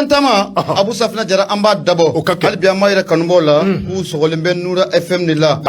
Tama Abu Safna Jara amba dabo Albia Mayra Kanbola ou Sogolembe Noura FM de la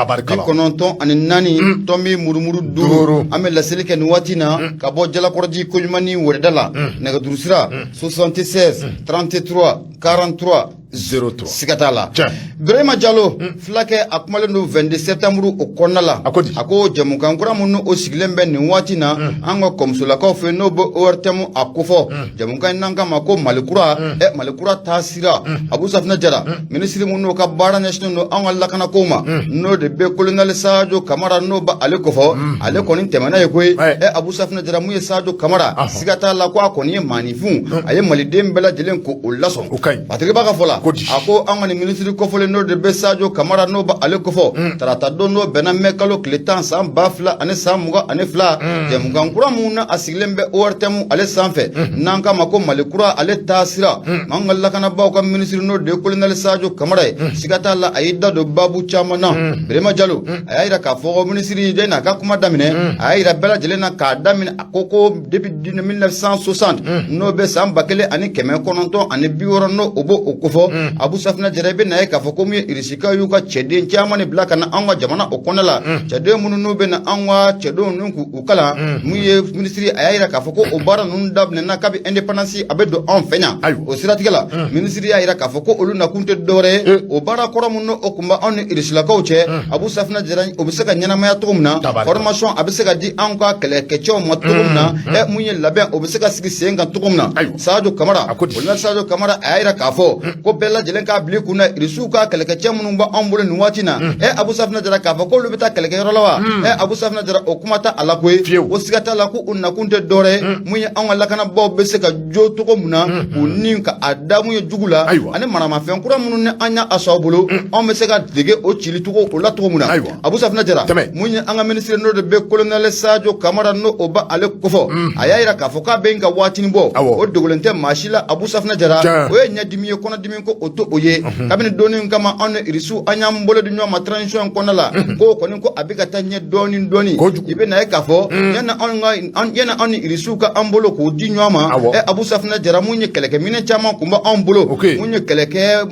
Kononton and Nani Tommy Murumuru Duru Amela Selika Nuatina Kabo Jala Korji Kujmani Wedala Negadusra 76 33 43 03 Sikatala Brema Jalo Flake Akmale no 20 septembre au Konala Ako Jamukankura Muno o Siglembe Nuatina Ango Komsula Kofe Nobo Ortemu Akufo Jamukan Nanga Mako Malukura Malukura Tasira Abu Safna Jara Ministry Muno Kabara National no Angal Lakana Koma no de Be Colonel Sajo Kamara no ba Alekofo Alekonin Temana Yekwe Abu Safna Jara Muye Sajo Kamara Sikatala Kwa Koni Manifun Aye Malidem Bela Jelenko Ulason Patriba Fola Ako Angani Ministry Kofole no de Be Sajo Kamara no ba Alekofo Tarata Dono Bena Mekalo Kletan Sam Bafla Ane Samuga Ane Fla Jamukankura Muna Asiglembe Ortemu Ale Sanfe Nanka Mako Malukura Ale Tasira Mangala kana bauka ministry no de colonel Sajo Kamara Sigata la aida do babu chamana Brema Jalo ayira ka fo ministry de na ka kuma damine ayira bela jelena ka damine akoko depuis 1960 no be sam bakele ani keme kononto ani biworo no obo okofo Abu Safna Jarabe na ka fo komi irisika yuka chede chamani black na anwa jamana okonala chede munu no be na anwa chedo nunku ukala muye ministry ayira ka fo ko obara nun dabne na kabi independence abedo on fenya Osiratigala, Ministry Ira Kafoko, Oluna Kunte Dore, Obara Koramuno Okumba on Irisla Coche, Abu Safna Jeran, Obisaka Yanamaya Tumna, Formation Abisaka di Anka, Kecho Matumna, Muye Laben, Obisaka Senga Tumna, Sajo Kamara, Sajo Kamara, Ira Kafo, Kopela Jelenka Blikuna, Irisuka, Kelekachamunumba, Ambul Nuatina, Abu Safna Jara Kafoko, Lubita Kelekarawa, Abu Safna Jara Okumata Alakwe, Osigata Laku Unakunte Dore, Muye Angalakana Bob Beseka Jotukomuna, Ninka Adamu Jugula, and Manama Fenkura Mun Anya Asobolo, on Mesega Dige o Chilituko Latomuna, Abu Safna Jara, Munya Anga Minister no de Be Colonel Sajo Kamara no Oba Alekofo, Ayira Kafoka Benga watching bo, o Dugulente Mashila, Abu Safna Jara, when Yadimio Kona Dimiko Oto Oye, Cabinet Donin Kama on Irisu Anyam Bolo Dino Matrancho and Konala, Go Koniko Abikatanya Donin Doni, even Ekafo, Yana online Yana on Irisuka Ambolo Dinoma, Abu Safna Jara Munya Keleke Mine Chama Kumba Ambulo, Munya Keleke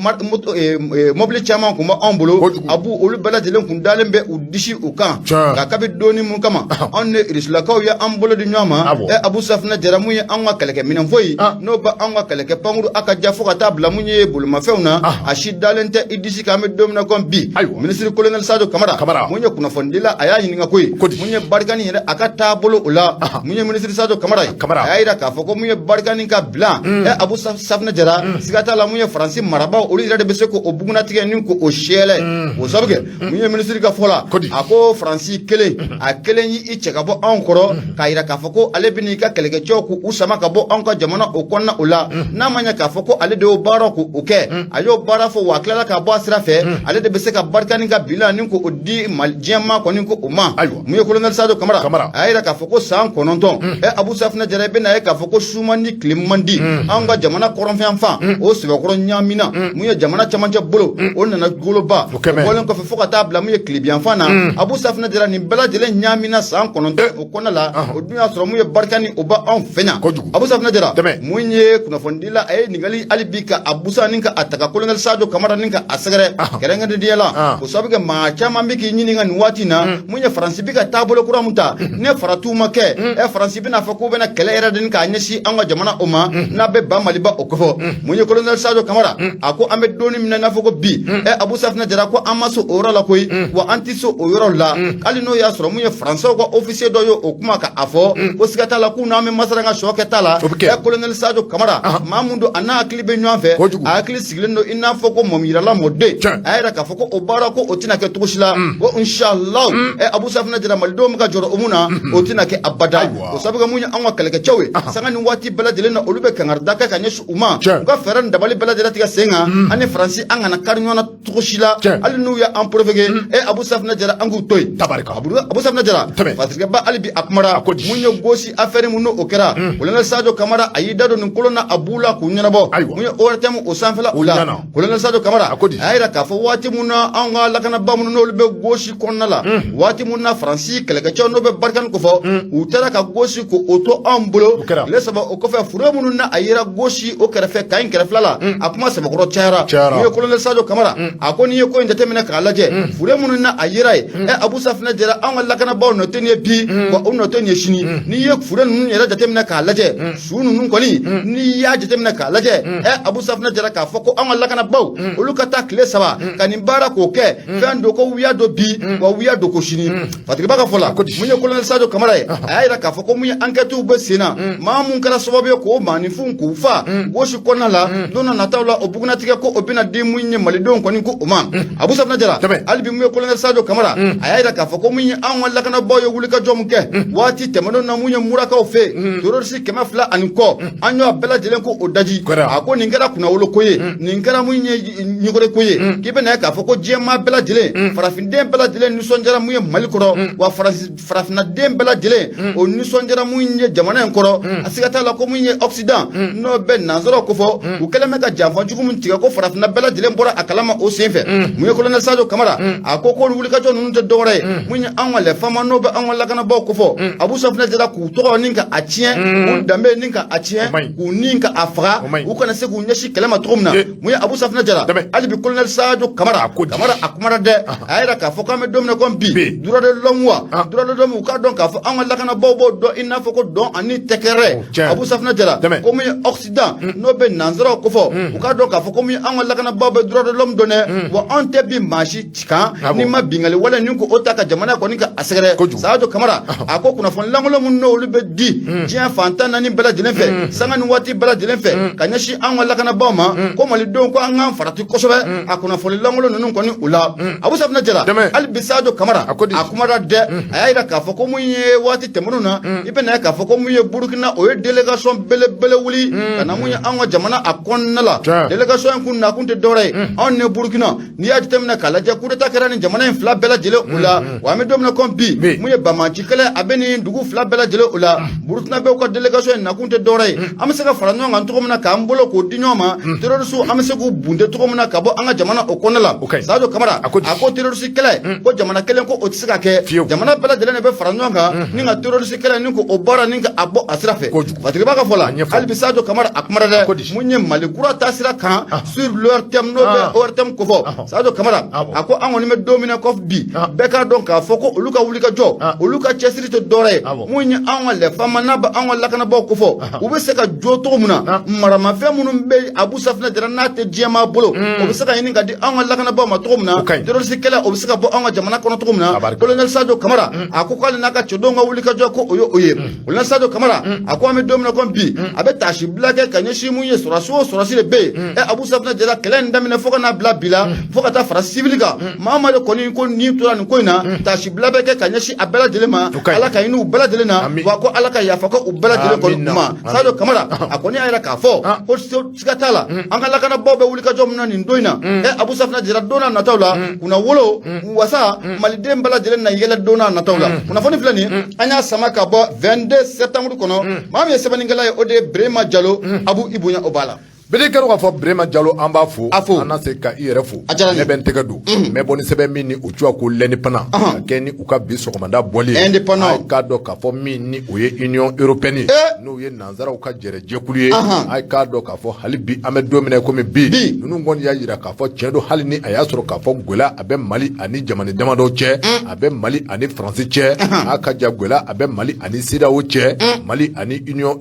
Mobile Chama Kumba Ambulo, Abu Ulubala Jelon Kundalembe Udishi Ukan, Kakabi Doni Mukama, on Irislakawya Ambulo Dinoma, Abu Safna Jaramuya Anga Keleke Minavoy, no ba Anga Keleke Pangu Akajafoka Tabla Munye Bulmafeuna, Ashidalente Idisi Kame Domina Gombi, Ministry Colonel Sado Kamara, Munya Kunafondila, Ayahinga Kui, Munya Bargani Akata Bolo Ula, Munya Ministry Sado Kamara, Aira Kafoko Munya Barganika Blanc, Abu Safna Jara, Sigata la Munya Francis Maraba, Olida de Beseko, Obunatia Nunko, Oshele, Osabe, Munya Ministry Kafola, Ako Francis Kele, a Keleni Ichakabo Ankoro, Kaira Kafoko, Alebinika, Kelekachoko, Usamakabo, Anka Jamana, Okona Ula, Namanya Kafoko, Aledo Baraku, Uke, Ayo Bara for Wakla Kabasrafe, Ale de Beseka Barkanika Bila Nunko, Odi, Maljama, Koninko, Uma, Munya Colonel Sado Kamara, Aira Kafoko San Kononton, Abu Safna Jarabena Kafoko Sumani Klimandi, Anga Jamana Koronfianfa, O Sivakoronya Mina, Muya Jamana Chamanja Bolo, Ona Goloba, Bolon Kofoka Tabla Muya Klibianfana, Abu Safna Jarani Bella Jelen Yamina San Kononto, Okonala, Oduna Sromuya Barkani Oba on Fena, Abu Safna Jara, Munye, Kunafondila, Nigali Alibika, Abusa Ninka, Ataka Colonel Sado Kamara Ninka, Asagre, Keranga de Diala, Osabiga Machama Miki Nining and Watina, Munya Francibika Tabolo Kuramuta, Ne Faratuma Ke, Francibina Fakobena Kelera Dinka, Nesi Anga Jamana Oma, Nabe Bamaliba Okofo, Munye Colonel Sado Kamara, Ako Ahmed Donim Nanafoko B, Abu Safna Jarako Amaso Orala Koi, wa Antiso Orola, Alino Yasro Munya Franco, officier doyo Okumaka Afo, Osigata la Kuname Masaranga Shoketala, Colonel Sado Kamara, Mamundo Ana Klibe Nuave, Akli Siglendo Inafoko Momirala Mode, Aira Kafoko Obarako Otina Ketushla, Inshallah, Abu Safna Jaramaldo Mkajoro Omuna, Otina Ke Abada, Osabuga Munya Anga Kalekachowe, Sangani Wati Bela Delena Olube Kangardaka Kanyesh Uma, Gaferan Dabali Bela Delatia Senga, Ane Franci Angana Karnyana Tushila, Alinuya Amprovege, Abu Safna Jara Angutoy, Tabaraka, Abu Safna Jara, Patriba Alibi Akmara, Munyo Gosi Aferi Muno Okera, Ulana Sado Kamara, Aida Nkolona Abula Kunyanabo, Munyo Ortem Osanfe sanfɛla o la colonel Sadio Camara a yira k'a fɔ waati mun na an ka lakanaba minnu n'olu bɛ gauche kɔnɔna la waati mun na Faransi kɛlɛkɛcɛw n'o bɛ Barikani kɔfɛ u taara ka gauche ko o to an bolo tile saba o kɔfɛ fure minnu na a yera gauche o kɛrɛfɛ Kayi kɛrɛfɛla la a kuma sɛbɛkɔrɔ cayara n'u ye colonel Sadio Camara a ko n'i ye ko in jateminɛ k'a lajɛ fure minnu na a yera ye Abu Safinɛ Jara an ka lakanabaw nɔ tɛ nin ye bi wa u nɔ tɛ nin ye sini n'i ye fure ninnu yɛrɛ jateminɛ k'a lajɛ su ninnu kɔni n'i y'a jateminɛ k'a lajɛ Abu Safinɛ Jara k'a fɔ ko an ka lakanabaw olu ka taa tile saba ka nin baara k'o kɛ fɛn do ko wuya do bi wa wuya do ko sini Fatigiba ka fɔ la mun ye colonel Sadio Camara ye a y'a yira k'a fɔ ko mun ye enquêtew bɛ sen na maa mun kɛra sababu ye k'o maaninfinw k'u fa gauche kɔnɔna la don na nataw la o bugunatigɛ ko o bɛna di mun ye malidenw kɔni ko o ma Abu Safinɛ Jara hali bi mun ye colonel Sadio Camara a y'a yira k'a fɔ ko mun ye an ka lakanabaw ye wulikajɔ mun kɛ waati tɛmɛnenw na mun ye murakaw fɛ terroriste 200 ani kɔ an y'o bɛɛ lajɛlen ko o daji a ko nin kɛra kunnawolo ko ye nin kɛra mun ye ɲɛgɔrɛ ko ye k'i bɛna ye k'a fɔ ko diɲɛmaa bɛɛ lajɛlen farafinden bɛɛ lajɛlen nisɔndiyara mun ye Mali kɔrɔ wa farafinaden bɛɛ lajɛlen o nisɔndiyara mun ye jamana in kɔrɔ a siga t'a la ko mun ye Occident n'o bɛ nanzaraw ko fɔ u kɛlen bɛ ka janfanjugu min tigɛ ko farafina bɛɛ lajɛlen bɔra a kalama o senfɛ mun ye colonel Sadio Camara a ko k'olu wulikajɔ ninnu tɛ dɔwɛrɛ ye mun ye an ka lɛfama n'o bɛ an ka lakanabaw ko fɔ Abu Safinɛ Jara k'u tɔgɔ ni ka a tiɲɛ k'u danbe ni ka a tiɲɛ k'u ni ka a faga u kana se k'u ɲɛsin kɛlɛ ma cogo min na mun ye Abu Safinɛ Jara hali bi colonel Sadio Camara a kumara dɛ a yɛrɛ k'a fɔ k'an bɛ don min na ko bi droit de l'homme wa droit de l'homme u k'a dɔn k'a fɔ an ka lakanabaw b'o dɔn i n'a fɔ ko dɔn ani tɛkɛrɛ Abu Safinɛ Jara ko mun ye Occident n'o bɛ nanzaraw ko fɔ u k'a dɔn k'a fɔ ko mun ye an ka lakanabaw bɛ droit de l'homme dɔn dɛ wa an tɛ bi maa si kan ni ma bingali wale ni ko o ta ka jamana kɔni ka a sɛgɛrɛ Sadio Camara a ko kunnafoni lankolon mun n'olu bɛ di diɲɛ fantan naani bɛɛ lajɛlen fɛ sanga ni waati bɛɛ lajɛlen fɛ ka ɲɛsin an ka lakanabaw ma ko malidenw ko an k'an farati kosɛbɛ a kunnafoni lankolon ninnu kɔni u la Abu Safinɛ Jara hali bi Sadio Camara a kumara dɛ a y'a yira k'a fɔ ko mun ye waati tɛmɛnenw na i bɛna ye k'a fɔ ko mun ye Burukina o ye délégation belebele wuli ka na mun ye an ka jamana a kɔnɔna la délégation in kun na kun tɛ dɔwɛrɛ ye anw ni Burukina n'i y'a jateminɛ k'a lajɛ coup d'état kɛra nin jamana in fila bɛɛ lajɛlen o la wa an bɛ don min na ko bi mun ye Bamaci kɛlɛ a bɛ nin dugu fila bɛɛ lajɛlen o la Burukina bɛ u ka délégation in na kun tɛ dɔwɛrɛ ye an bɛ se ka fara ɲɔgɔn kan cogo min na k'an bolo k'o di ɲɔgɔn ma terroriste an bɛ se k'u bunte cogo min na ka bɔ an ka jamana o kɔnɔna la Sadio Camara a ko terroriste kɛlɛ ko jamana kelen ko o tɛ se ka kɛ jamana bɛɛ lajɛlen de bɛ fara ɲɔgɔn kan ni ka terroriste kɛlɛ ni ko o baara ni ka a bɔ a sira fɛ Fatigiba ka fɔ la hali bi Sadio Camara a kumara dɛ mun ye Mali kura taa sira kan sur leur thème n'o bɛ ORTM ko fɔ Sadio Camara a ko an kɔni bɛ don min na ko bi bɛɛ k'a dɔn k'a fɔ ko olu ka wulikajɔ olu ka cɛsiri tɛ dɔwɛrɛ ye mun ye an ka lɛfama n'a bɛ an ka lakanabaw ko fɔ u bɛ se ka jɔ cogo min na maramafɛn minnu bɛ Abu Safinɛ Jara n'a tɛ diɲɛmaa bolo o bɛ se ka ɲini ka di an ka lakanabaw ma cogo min na terroriste kɛlɛ o bɛ se ka bɔ an ka jamana kɔnɔ cogo min na colonel Sadio Camara a ko k'ale n'a ka cɛdenw ka wulikajɔ ko o ye o ye colonel Sadio Camara a ko an bɛ don min na ko bi a bɛ taasi bila kɛ ka ɲɛsin mun ye sɔrɔsi o sɔrɔsi de bɛ yen Abu Safinɛ Jara kɛlɛ in daminɛ fo ka n'a bila bi la fo ka taa fara civil kan maa ma de kɔni ko ni tora nin ko in na taasi bila bɛ kɛ ka ɲɛsin a bɛɛ lajɛlen ma Ala ka ɲini u bɛɛ lajɛlen na wa ko Ala ka yafa ko u bɛɛ lajɛlen kɔni ma Sadio Camara a kɔni y'a yira k'a fɔ ko siga t'a la an ka lakanabaw bɛ wulikajɔ min na nin don in na Abu Safinɛ Jara don n'a nataw la kunna wolo wasa maliden bɛɛ lajɛlen na yɛlɛ don n'a nataw la kunnafoni filɛ nin an y'a sama ka bɔ 22 septembre kɔnɔ maa min ye sɛbɛnnikɛla ye o de ye Birema Jalo Abu Ibunya o b'a la Bele kɛra k'a fɔ Birema Jalo an b'a fo an na se ka i yɛrɛ fo ne bɛ n tɛgɛ don mɛ bɔ ni sɛbɛn min ni o cogoya ko l'indépendant ka kɛ ni u ka bi sɔgɔmada bɔli ye a k'a dɔn k'a fɔ min ni o ye Union européenne n'o ye nanzaraw ka jɛrɛjɛkulu ye a k'a dɔn k'a fɔ hali bi an bɛ don min na komi bi ninnu kɔni y'a jira k'a fɔ tiɲɛ don hali ni a y'a sɔrɔ k'a fɔ gwɛlɛya a bɛ Mali ani jamana damadɔ cɛ a bɛ Mali ani Faransi cɛ a ka ja gwɛlɛya a bɛ Mali ani CEDEAO cɛ Mali ani Union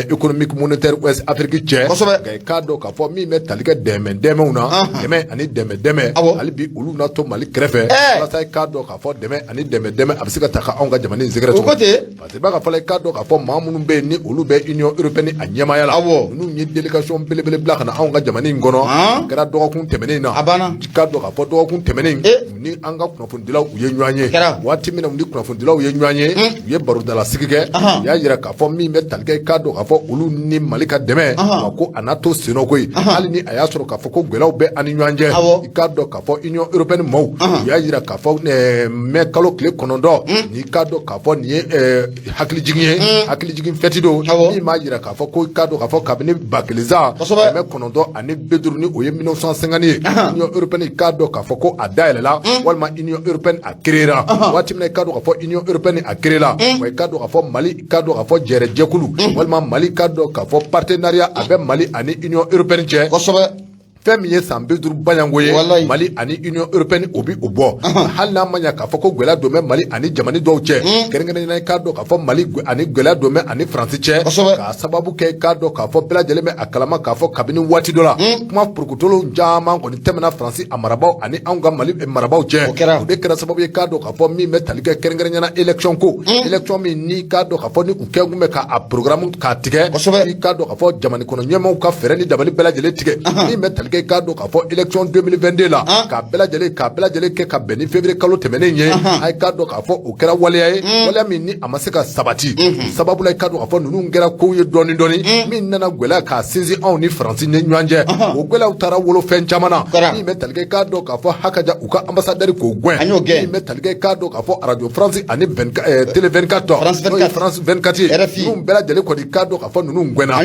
économique monétaire ouest Afrique cɛ k'a dɔn k'a fɔ min bɛ tali kɛ dɛmɛw na dɛmɛ ani dɛmɛ hali bi olu na to Mali kɛrɛfɛ walasa k'a dɔn k'a fɔ dɛmɛ ani dɛmɛ a bɛ se ka ta anw ka jamana in sɛgɛrɛ cogo parce que b'a ka fɔ k'a dɔn k'a fɔ maa minnu bɛ yen ni olu bɛ Union européenne a ɲɛmaaya la ninnu ye délégation belebele bila ka na anw ka jamana in kɔnɔ a kɛra dɔgɔkun tɛmɛnen na k'a dɔn k'a fɔ dɔgɔkun tɛmɛnen ni an ka kunnafonidilaw u ye ɲɔgɔn ye waati min na ni kunnafonidilaw ye ɲɔgɔn ye u ye barodala sigi kɛ u y'a jira k'a fɔ min bɛ tali kɛ k'a dɔn k'a fɔ olu ni Mali ka dɛmɛ ko a n'a to senokoy hali ni aya soro ka fɔ ko gwɛlɛw bɛ ani ɲɔgɔn cɛ i k'a dɔn k'a fɔ union européenne maaw u y'a yira k'a fɔ mai kalo tile 9 ni k'a dɔn k'a fɔ nin ye hakilijigin ye hakilijigin fɛti don min m'a yira k'a fɔ ko i k'a dɔn k'a fɔ kabini 1950 ani 50 ni o ye 1950 ye union européenne i k'a dɔn k'a fɔ ko a dayɛlɛla walima union européenne a créera waati min na i k'a dɔn k'a fɔ union européenne a créera wa i k'a dɔn k'a fɔ Mali i k'a dɔn k'a fɔ jɛrɛjɛkulu walima Mali k'a dɔn k'a fɔ partenariat a bɛ Mali ani union européenne cɛ fɛn min ye san 50 baɲango ye Mali ani union européenne o bi o bɔ hali n'a ma ɲa k'a fɔ ko gwɛlɛya don bɛ Mali ani jamani dɔw cɛ kɛrɛnkɛrɛnnenya i k'a dɔn k'a fɔ Mali ani gwɛlɛya don bɛ ani Faransi cɛ k'a sababu kɛ i k'a dɔn k'a fɔ bɛɛ lajɛlen bɛ a kalama k'a fɔ kabini waati dɔ la kuma purukutolo caman kɔni tɛmɛna Faransi a marabaaw ani anw ka Mali marabaaw cɛ o de kɛra sababu ye k'a dɔn k'a fɔ min bɛ tali kɛ kɛrɛnkɛrɛnnenya élection ko élection min ni k'a dɔn k'a fɔ ni u kɛ kun bɛ k'a programme k'a tigɛ i k'a dɔn k'a fɔ jamana kɔnɔ ɲɛmaaw ka fɛɛrɛ ni dabali bɛɛ lajɛlen tigɛ min bɛ tali kɛ i k'a dɔn k'a fɔ élection 2022 la k'a bɛɛ lajɛlen kɛ ka bɛn ni février kalo tɛmɛnen ye a k'a dɔn k'a fɔ o kɛra waleya ye waleya min ni a ma se ka sabati sababu la i k'a dɔn k'a fɔ ninnu kɛra kow ye dɔɔni min nana gwɛlɛya k'a sinsin anw ni Faransi ni ɲɔgɔn cɛ o gwɛlɛyaw taara wolo fɛn caman na min bɛ tali kɛ i k'a dɔn k'a fɔ hakaja u ka ambassadeur k'o gɛn min bɛ tali kɛ i k'a dɔn k'a fɔ radio France ani télé 24 n'o ye France 24 ye ninnu bɛɛ lajɛlen kɔni i k'a dɔn k'a fɔ ninnu gɛnna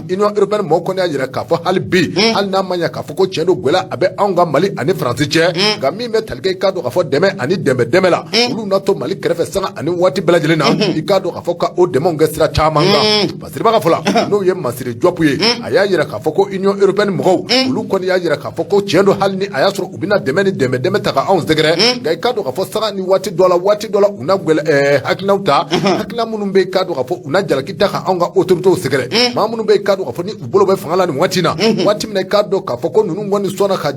union européenne mɔgɔw kɔni y'a yira k'a fɔ hali bi hali n'a ma ɲa k'a fɔ ko tiɲɛ don gwɛlɛya a bɛ anw ka Mali ani Faransi cɛ nka min bɛ tali kɛ i k'a dɔn k'a fɔ dɛmɛ ani dɛmɛ la olu na to Mali kɛrɛfɛ sanga ani waati bɛɛ lajɛlen na i k'a dɔn k'a fɔ ka o dɛmɛw kɛ sira caman kan Basiriba ka fɔ la n'o ye Masire Diop ye a y'a yira k'a fɔ ko union européenne mɔgɔw olu kɔni y'a yira k'a fɔ ko tiɲɛ don hali ni a y'a sɔrɔ u bɛna dɛmɛ ni dɛmɛ ta ka anw sɛgɛrɛ nka i k'a dɔn k'a fɔ sanga ni waati dɔ la u na hakilinaw ta hakilina minnu bɛ i k'a dɔn k'a fɔ u na jalaki ta ka anw ka autorités sɛgɛrɛ maa minnu bɛ i k'a dɔn k'a fɔ ni u bolo bɛ fanga la nin waati na waati min na i k'a dɔn k'a fɔ ko ninnu kɔni sɔnna ka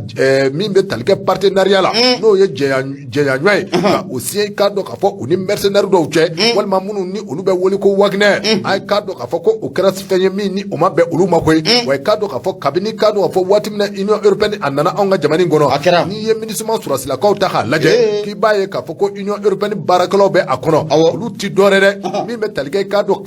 min bɛ tali kɛ partenariat la n'o ye jɛɲaɲɔgɔn ye ka o siɲɛ i k'a dɔn k'a fɔ u ni mercenaires dɔw cɛ walima minnu ni olu bɛ wele ko Wagner a ye k'a dɔn k'a fɔ ko o kɛra fɛn ye min ni o ma bɛn olu ma koyi wa i k'a dɔn k'a fɔ kabini k'a dɔn k'a fɔ waati min na union européenne a nana anw ka jamana in kɔnɔ n'i ye MINUSMA sɔrɔsilakaw ta k'a lajɛ k'i b'a ye k'a fɔ ko union européenne baarakɛlaw bɛ a kɔnɔ olu ti dɔwɛrɛ dɛ min bɛ tali kɛ i k'a dɔn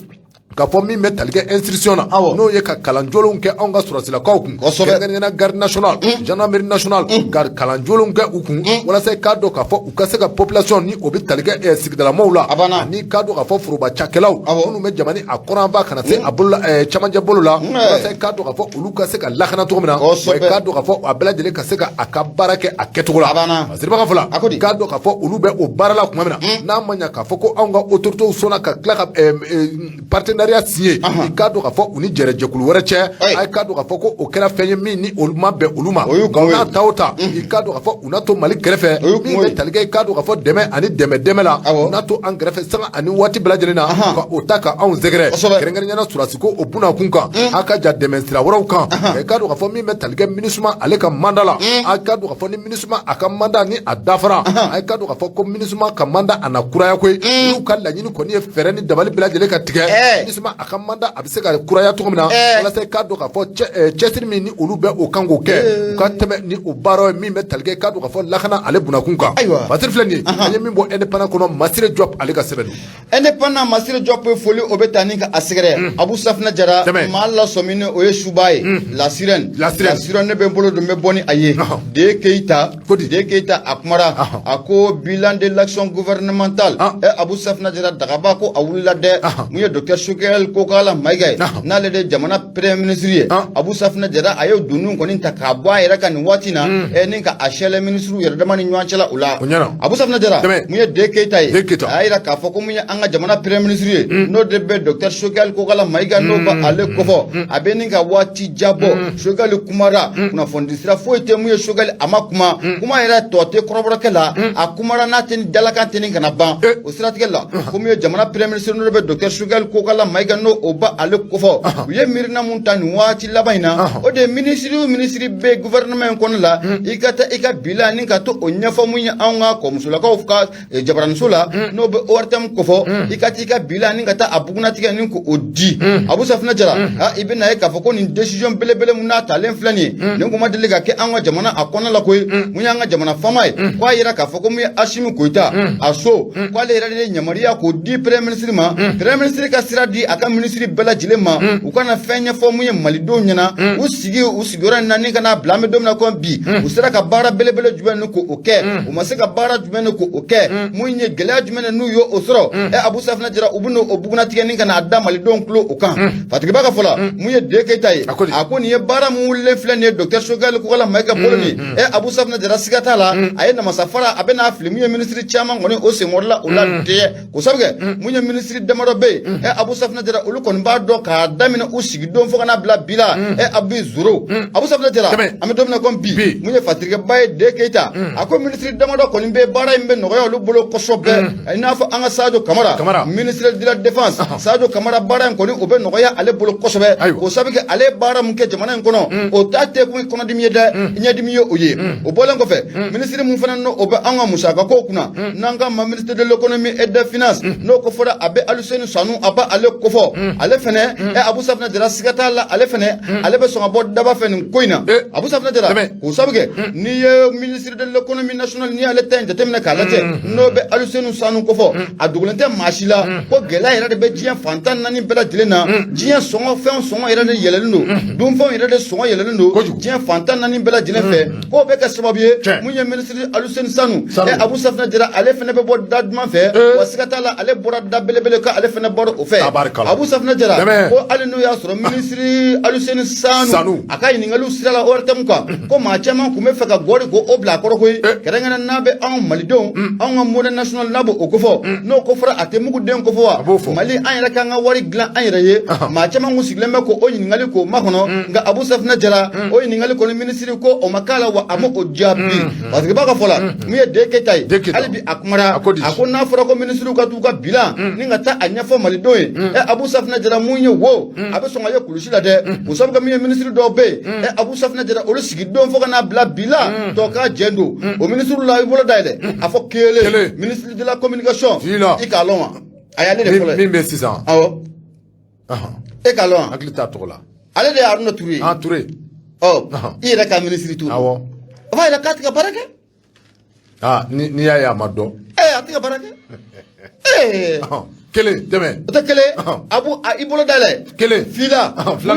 k'a fɔ min bɛ tali kɛ instruction na n'o ye ka kalan jolenw kɛ anw ka sɔrɔsilakaw kun kɛrɛnkɛrɛnnenya garde nationale gendarmerie nationale ka kalan jolenw kɛ u kun walasa i k'a dɔn k'a fɔ u ka se ka population ni o bɛ tali kɛ sigidalamaw la ani k'a dɔn k'a fɔ foroba cakɛlaw minnu bɛ jamana a kɔrɔnfɛ kana se a bolo cɛmancɛ bolo la walasa i k'a dɔn k'a fɔ olu ka se ka lakana cogo min na wa i k'a dɔn k'a fɔ a bɛɛ lajɛlen ka se ka a ka baara kɛ a kɛcogo la Basiriba ka fɔ la i k'a dɔn k'a fɔ olu bɛ o baara la tuma min na n'a ma ɲa k'a fɔ ko anw ka autorités sɔnna ka tila ka partenariat signé i k'a dɔn k'a fɔ u ni jɛrɛjɛkulu wɛrɛ cɛ a ye k'a dɔn k'a fɔ ko o kɛra fɛn ye min ni olu ma bɛn olu ma nka n'a ta o ta i k'a dɔn k'a fɔ u na to Mali kɛrɛfɛ min bɛ tali kɛ i k'a dɔn k'a fɔ dɛmɛ ani dɛmɛ la u na to an kɛrɛfɛ sanga ani waati bɛɛ lajɛlen na ka o ta ka anw sɛgɛrɛ kɛrɛnkɛrɛnnenya sɔrɔsi ko o bunna kun kan a ka ja dɛmɛ sira wɛrɛw kan i k'a dɔn k'a fɔ min bɛ tali kɛ MINUSMA ale ka mandat la a k'a dɔn k'a fɔ ni MINUSMA a ka mandat ni a dafara a k'a dɔn k'a fɔ ko MINUSMA ka mandat a na kuraya koyi olu ka laɲini kɔni ye fɛɛrɛ ni dabali bɛɛ lajɛlen ka tigɛ MINUSMA a ka mandat a bɛ se ka kuraya cogo min na walasa i k'a dɔn k'a fɔ cɛsiri min ni olu bɛ o kan k'o kɛ u ka tɛmɛ ni o baara ye min bɛ tali kɛ i k'a dɔn k'a fɔ lakana ale bunakun kan Masiri filɛ nin ye an ye min bɔ indépendant kɔnɔ Masire Diop ale ka sɛbɛn indépendant Masire Diop foli o bɛ taa ni ka a sɛgɛrɛ Abu Safina Jara maa lasɔmin o ye Suba ye la sirène ne bɛ n bolo don n bɛ bɔ ni a ye De Keita a kumara a ko bilan de l'action gouvernementale Abu Safina Jara dagaba ko a wulila dɛ mun ye docteur Choguel Kokala Mayiga ye n'ale de jamana premier ministre ye Abu Safina Jara a ye dunun kɔni ta k'a bɔ a yɛrɛ ka nin waati na ni ka a chɛlɛ ministre yɛrɛ dama ni ɲɔgɔn cɛla o la Abu Safina Jara mun ye De Keita ye a y'a yira k'a fɔ ko mun ye an ka jamana premier ministre ye n'o de bɛ docteur Choguel Kokala Mayiga n'o ba ale kɔfɔ a bɛ nin ka waati jabɔ Choguel kumara kunnafoni sira foyi tɛ mun ye Choguel a ma kuma yɛrɛ tɔ tɛ kɔrɔbɔrɔkɛ la a kumara n'a tɛ ni dalakan tɛ ni kana ban o siratigɛ la ko mun ye jamana premier ministre n'o de bɛ docteur Choguel Kokala Mayiga n'o o ba ale kɔfɔ u ye miirina mun ta nin waati laban in na o de ministre bɛ gouvernement in kɔnɔ la i ka taa i ka bila ni ka to o ɲɛfɔ mun ye anw ka kɔmusolakaw ka jabaraniso la n'o bɛ ORTM kɔfɔ i ka taa i ka bila ni ka taa a bugunatigɛ ni k'o di Abu Safina Jara i bɛ na ye k'a fɔ ko nin décision belebele mun n'a talen filɛ nin ye nin kun ma deli ka kɛ an ka jamana a kɔnɔ la koyi mun y'an ka jamana faama ye k'a yira k'a fɔ ko mun ye Asimi Goyita a so k'ale yɛrɛ de yamaruya k'o di premier ministre ma premier ministre ka sira di di a ka ministre bɛɛ lajɛlen ma u kana fɛn ɲɛfɔ mun ye malidenw ɲɛna u sigiyɔrɔ nani kana bila an bɛ don min na ko bi u sera ka baara belebele jumɛn ni k'o kɛ u ma se ka baara jumɛn ni k'o kɛ mun ye gɛlɛya jumɛn n'u y'o sɔrɔ Abu Safinɛ Jara u bɛna o bugunatigɛ ni kana da malidenw tulo o kan Fatigiba ka fɔ la mun ye D Keita ye a ko nin ye baara mun wulilen filɛ nin ye docteur Choguel Kokala Mayiga bolo nin Abu Safinɛ Jara siga t'a la a ye namasa fara a bɛna fili mun ye ministre caman kɔni o senkɔrɔla o la deɛ ko sabu kɛ mun ye ministre damadɔ bɛ yen Abu Safinɛ Jara olu kɔni b'a dɔn k'a daminɛ u sigidon fo kana bila bi la Abi Zoro Abu Safinɛ Jara an bɛ don min na ko bi mun ye Fatigiba ye D Keita a ko ministre damadɔ kɔni bɛ baara in bɛ nɔgɔya olu bolo kosɛbɛ i n'a fɔ an ka Sadio Kamara ministre de la défense Sadio Kamara baara in kɔni o bɛ nɔgɔya ale bolo kosɛbɛ ko sabu kɛ ale baara mun kɛ jamana in kɔnɔ o ta tɛ kun kɔnɔdimi ye dɛ ɲɛdimi ye o ye o bɔlen kɔfɛ ministre mun fana n'o bɛ an ka musaka ko kunna n'an ka ministre de l'économie et des finances n'o ko fɔra a bɛ Aluseni Sanu a bɛ ale kofɔ ale fɛnɛ Abu Safinɛ Jara siga t'a la ale fɛnɛ ale bɛ sɔn ka bɔ daba fɛ nin ko in na Abu Safinɛ Jara ko sabu kɛ n'i ye ministre de l'économie nationale n'i y'ale ta in jateminɛ k'a lajɛ n'o bɛ Aluseni Sanu kofɔ a dogolen tɛ maa si la ko gɛlɛya yɛrɛ de bɛ diɲɛ fantan naani bɛɛ lajɛlen na diɲɛ fɛn sɔngɔ yɛrɛ de yɛlɛlen don dunfɛnw yɛrɛ de sɔngɔ yɛlɛlen don diɲɛ fantan naani bɛɛ lajɛlen fɛ k'o bɛ kɛ sababu ye mun ye ministre Aluseni Sanu Abu Safinɛ Jara ale fɛnɛ bɛ bɔ da duman fɛ wa siga t'a la ale bɔra da belebele kan ale fɛnɛ bɔra o fɛ Abu Safinɛ Jara ko hali n'o y'a sɔrɔ ministre Aluseni Sanu a ka ɲininkaliw sira la ORTM kan ko maa caman tun bɛ fɛ ka gɔri ko o bila a kɔrɔ koyi kɛrɛnkɛrɛnnen n'a bɛ anw malidenw anw ka monnaie nationale n'a b'o kofɔ n'o ko fɔra a tɛ muguden kofɔ wa Mali an yɛrɛ k'an ka wari dilan an yɛrɛ ye maa caman kun sigilen bɛ ko o ɲininkali k'o makɔnɔ nka Abu Safinɛ Jara o ɲininkali kɔni ministre ko o ma k'a la wa a ma o jaabi parce que b'a ka fɔ la mun ye D Keita ye hali bi a kumara a ko n'a fɔra ko ministre ka t'u ka bilan ni ka taa a ɲɛfɔ malidenw ye Abu Safinɛ Jara mun ye wo a bɛ sɔn ka ye kulusi la dɛ o sabu ka min ye ministre dɔw bɛ yen Abu Safinɛ Jara olu sigidon fo ka n'a bila bi la tɔ k'a jɛn don o ministre la i bolo dayɛlɛ a fɔ kelen ministre de la communication i k'a lɔn wa a y'ale de fɔlɔ min bɛ sisan awɔ e k'a lɔn wa hakili t'a tɔgɔ la ale de ye Haruna Ture ye Ture i yɛrɛ ka ministre Ture awɔ a b'a yɛrɛ k'a tɛ ka baara kɛ n'i y'a ye a ma dɔn a tɛ ka baara kɛ kelen tɛmɛ o tɛ kelen Abu i bolo dayɛlɛ kelen fila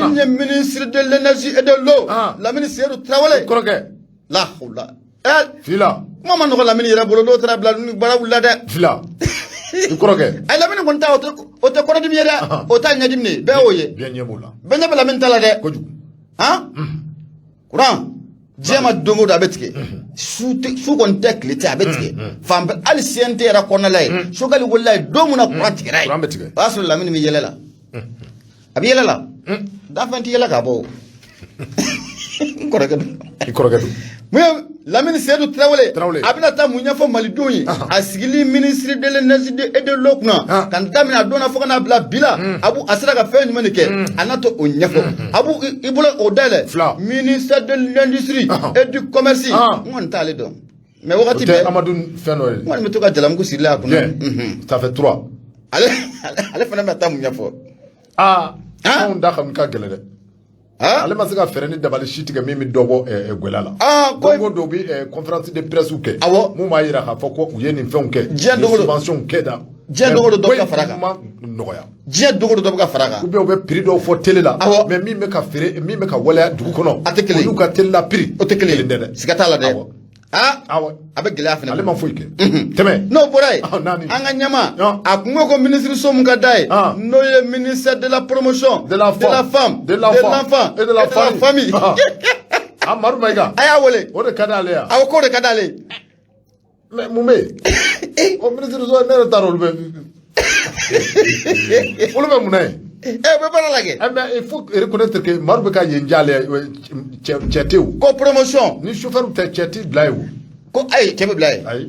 min ye ministre de l'énergie et de l'eau Lamini Seydou Tarawele kɔrɔkɛ la hawla fila kuma ma nɔgɔ Lamini yɛrɛ bolo n'o taara bila baara wulila dɛ fila i kɔrɔkɛ Lamini kɔni ta o tɛ kɔrɔdimi ye dɛ o t'a ɲɛdimi de bɛɛ y'o ye bɛɛ ɲɛ b'o la bɛɛ ɲɛ bɛ Lamini ta la dɛ kojugu kuran diɲɛ ma don o don a bɛ tigɛ su kɔni tɛ tile tɛ a bɛ tigɛ fan bɛɛ hali CNT yɛrɛ kɔnɔna la yen Choguel wulila yen don min na kuran tigɛra yen o y'a sɔrɔ Lamini bɛ yɛlɛ la a bɛ yɛlɛ la dafɛn tɛ yɛlɛ k'a bɔ o n kɔrɔkɛ don i kɔrɔkɛ don mun ye Lamini Seydou Tarawele a bɛna taa mun ɲɛfɔ malidenw ye a sigili ministre de l'énergie et de l'eau kunna ka daminɛ a donna fo ka n'a bila bi la a sera ka fɛn jumɛn de kɛ a n'a to o ɲɛfɔ Abu i bolo o dayɛlɛ ministère de l'industrie et du commerce n kɔni t'ale dɔn mais wagati bɛɛ Amadu fɛn dɔ ye n kɔni bɛ to ka jalamugu siri a kunna ça fait 3 ale fana bɛ taa mun ɲɛfɔ anw da ka gɛlɛn dɛ ale ma se ka fɛɛrɛ ni dabali si tigɛ min bɛ dɔ bɔ gwɛlɛ la ko dɔw bɛ conférence de presse kɛ mun b'a jira k'a fɔ ko u ye nin fɛnw kɛ subvention kɛ da diɲɛ dogo dɔ bɛ ka fara kan nɔgɔya diɲɛ dogo dɔ bɛ ka fara kan ou bien u bɛ prix dɔw fɔ télé la mais min bɛ ka feere min bɛ ka waleya dugu kɔnɔ a tɛ kelen olu ka télé la prix o tɛ kelen dɛ siga t'a la dɛ a bɛ gɛlɛya fana ale ma foyi kɛ tɛmɛ n'o bɔra yen an ka ɲɛma a kun ko ministre so mun ka d'a ye n'o ye ministère de la promotion de la femme de l'enfant et de la famille Madu Mayiga a y'a wele o de ka d'ale yan awɔ k'o de ka d'ale mais mun bɛ yen o ministre so ne yɛrɛ t'a dɔn olu bɛ mun na yen bɛ baara la kɛ mais il faut reconnaître que Madu bɛ ka yen jale cɛ tɛ o ko promotion ni chauffeur tɛ cɛ ti bila yen o ko ayi cɛ bɛ bila yen ayi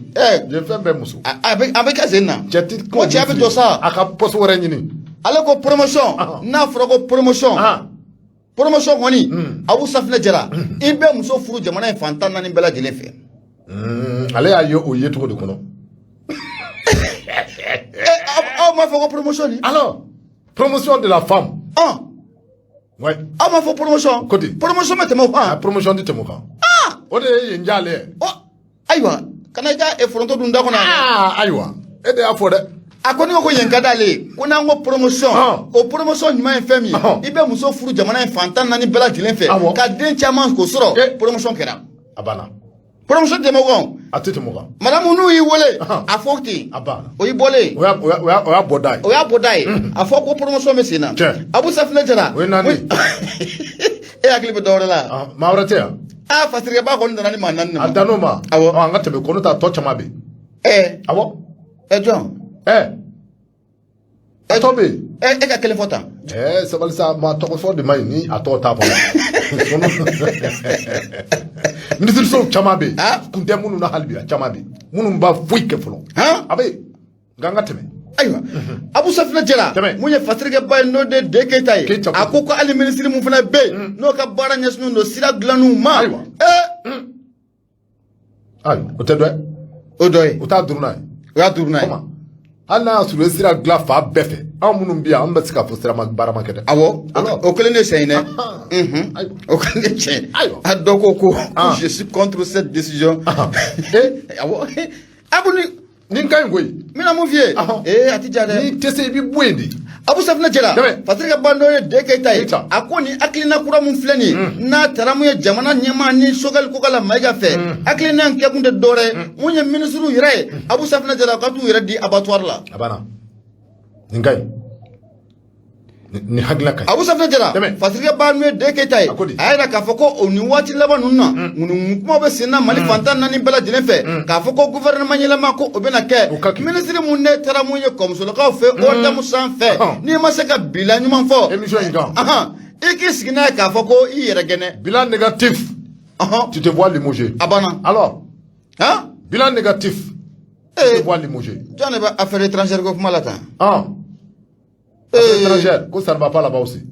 yen fɛn bɛɛ muso a bɛ kɛ sen na cɛ ti ko cɛ bɛ to sa a ka poste wɛrɛ ɲini ale ko promotion n'a fɔra ko promotion kɔni Abu Safinɛ Jara i bɛ muso furu jamana in fantan naani bɛɛ lajɛlen fɛ ale y'a ye o ye cogo de kɔnɔ aw m'a fɔ ko promotion ni alors promotion de la femme ouais aw m'a fɔ promotion ko di promotion bɛ tɛmɛ o kan promotion tɛ tɛmɛ o kan o de ye yen jale ye ayiwa kana i ka foronto dun da kɔnɔ ayiwa e de y'a fɔ dɛ a ko ni ko yen ka dale ko na ngo promotion o promotion ni ma fami ibe muso furu jamana fantan nani bela dilen fe ka den chaman ko soro promotion kera abana promotion de mogon atete mogon madame nu yi wole a fokti abana o yi bole o ya bodai a foko promotion me sina abu safna jara we nani e akli be dawla mawrate ya fasirga ba ko ndana ni manan na adano ma awo anga tebe ko no ta to chama be awo John tobe ka kele fota sabal sa ma to fo de mai ni ato ta fo ministre so chama be kunde munu na halbi chama be munu ba fuike folo abe ganga teme aywa abu safna jara munye fasirga ba no de deketay akoko ali ministre mu fana be no ka bara nyasnu no sira glanu ma aywa odoy ota duruna ya duruna ana suru sira gla fa befe amunum biya amba sika fo sira barama kede awo o kolene seyne o kolene che adoko ko je suis contre cette décision awo abuni ninka ngoy mina mo vie atijade ni tese bi bwendi abu safna jela fatrika bando de kaytay akoni aklina kura mun fleni na taramu ya jamana nyama ni sogal ko kala maiga fe aklina nke kunde dore munye ministru yire abu safna jela ka tu yire di abattoir la abana ninkai ni hagla kai abu safna jela fatrika bando de kaytay ayra ka foko oni wati laba nunna munu kuma be sina mali fantan nani bela jine fe ka foko gouvernement nyela ko obena ke ministre mun ne taramu ye comme so ka fe o damu san fe ni ma se ka bilan nyuma fo émission ingan iki sigina ka foko i yere gene bilan négatif tu te vois limogé abana alors bilan négatif tu te vois limogé jane ba affaire étrangère ko kuma lata affaire étrangère ko ça ne va pas là-bas aussi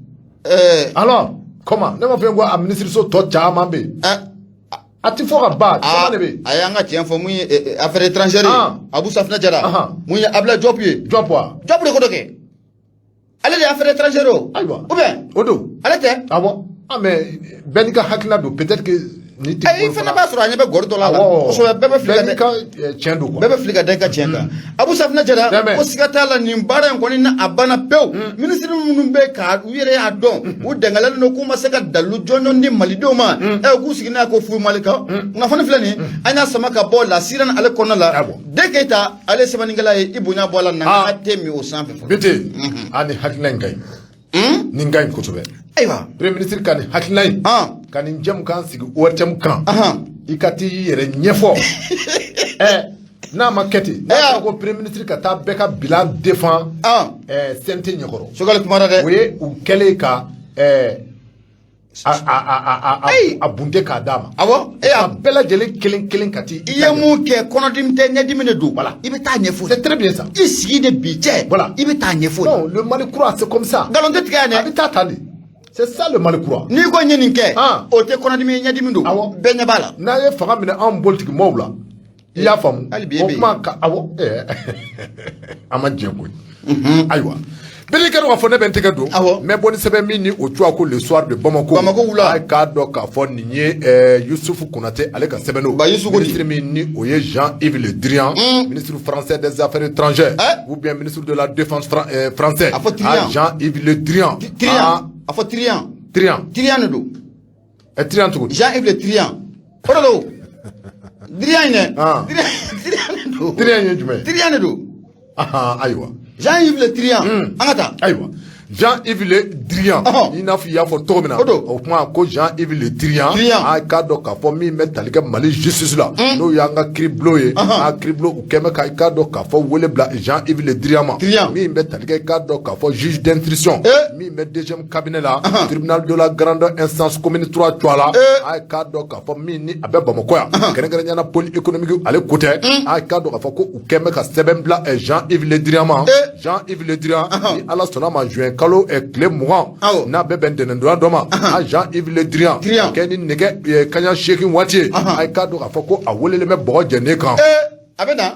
alors comment ne ma fait quoi à ministre so to chama be ati foka ba chama ne be ayanga tien fo mu affaire étrangère abu safna jara mu abla job de ko doke ale de affaire étrangère aywa ou bien odo ale te bon mais benika hakla do peut-être que ni te ay fana ba sura nyebe gordo la so bebe fliga de chendo ko bebe fliga de ka chenda abu safna jara ko sigata la ni mbara ko ni na abana pew ministre munum be ka uyere ya don u dengala no kuma seka dalu jono ndi malido ma ku sigina ko fu malika na fana flani anya samaka bo la siran ale kono la de keta ale semaningala ibunya bola na atemi o sanfe bete ani haklan kai ningai ko tobe aywa premier ministre kan haklan kan jam kan sigi ortem kan ikati yere nyefo na maketi na ko premier ministre ka ta beka bilan défend sente nyokoro sogal kumara de we u kele ka a bunde ka dama awo a bela jele kelen kati iye mu ke kono dimte nyadimine do voilà ibe ta nyefo c'est très bien ça isigi de biche voilà ibe ta nyefo non le Mali croix c'est comme ça galonde tigane abita tali c'est ça le Mali croix ni ko nyeninke o te kono dimi nyadimi do benya bala na ye faga mine en politique mobla ya fam o kuma ka awo ama djeko aywa bele kero afo ne benteke do mais boni sebe mini o twa ko le soir de Bamako ay ka do ka fo niye Youssouf Konaté ale ka sebeno ministre mini o ye Jean-Yves Le Drian ministre français des affaires étrangères ou bien ministre de la défense français Jean-Yves Le Drian afo Trian do Trian to Jean-Yves Le Drian orolo Drian ne Drian do aywa Jean-Yves Le Drian angata aywa Jean-Yves Le Drian ina fi ya fo to mina o kuma ko Jean-Yves Le Drian a ka do ka fo mi metalika Mali justice la no yanga cribloye a criblo u kema ka do ka fo wole bla Jean-Yves Le Drian mi metalika ka do ka fo juge d'instruction mi met deuxième cabinet la tribunal de la grande instance commune 3 Touala a ka do ka fo mi ni abe Bamako ya kene nyana poli économique ale côté a ka do ka fo ko u kema ka sebem bla Jean-Yves Le Drian Jean-Yves Le Drian ni ala sona ma juin kalo e clé mourant na beben de ndwa doma Jean-Yves Le Drian keni nege kanya shaking wati ay ka do ka foko a wolele me bo jene kan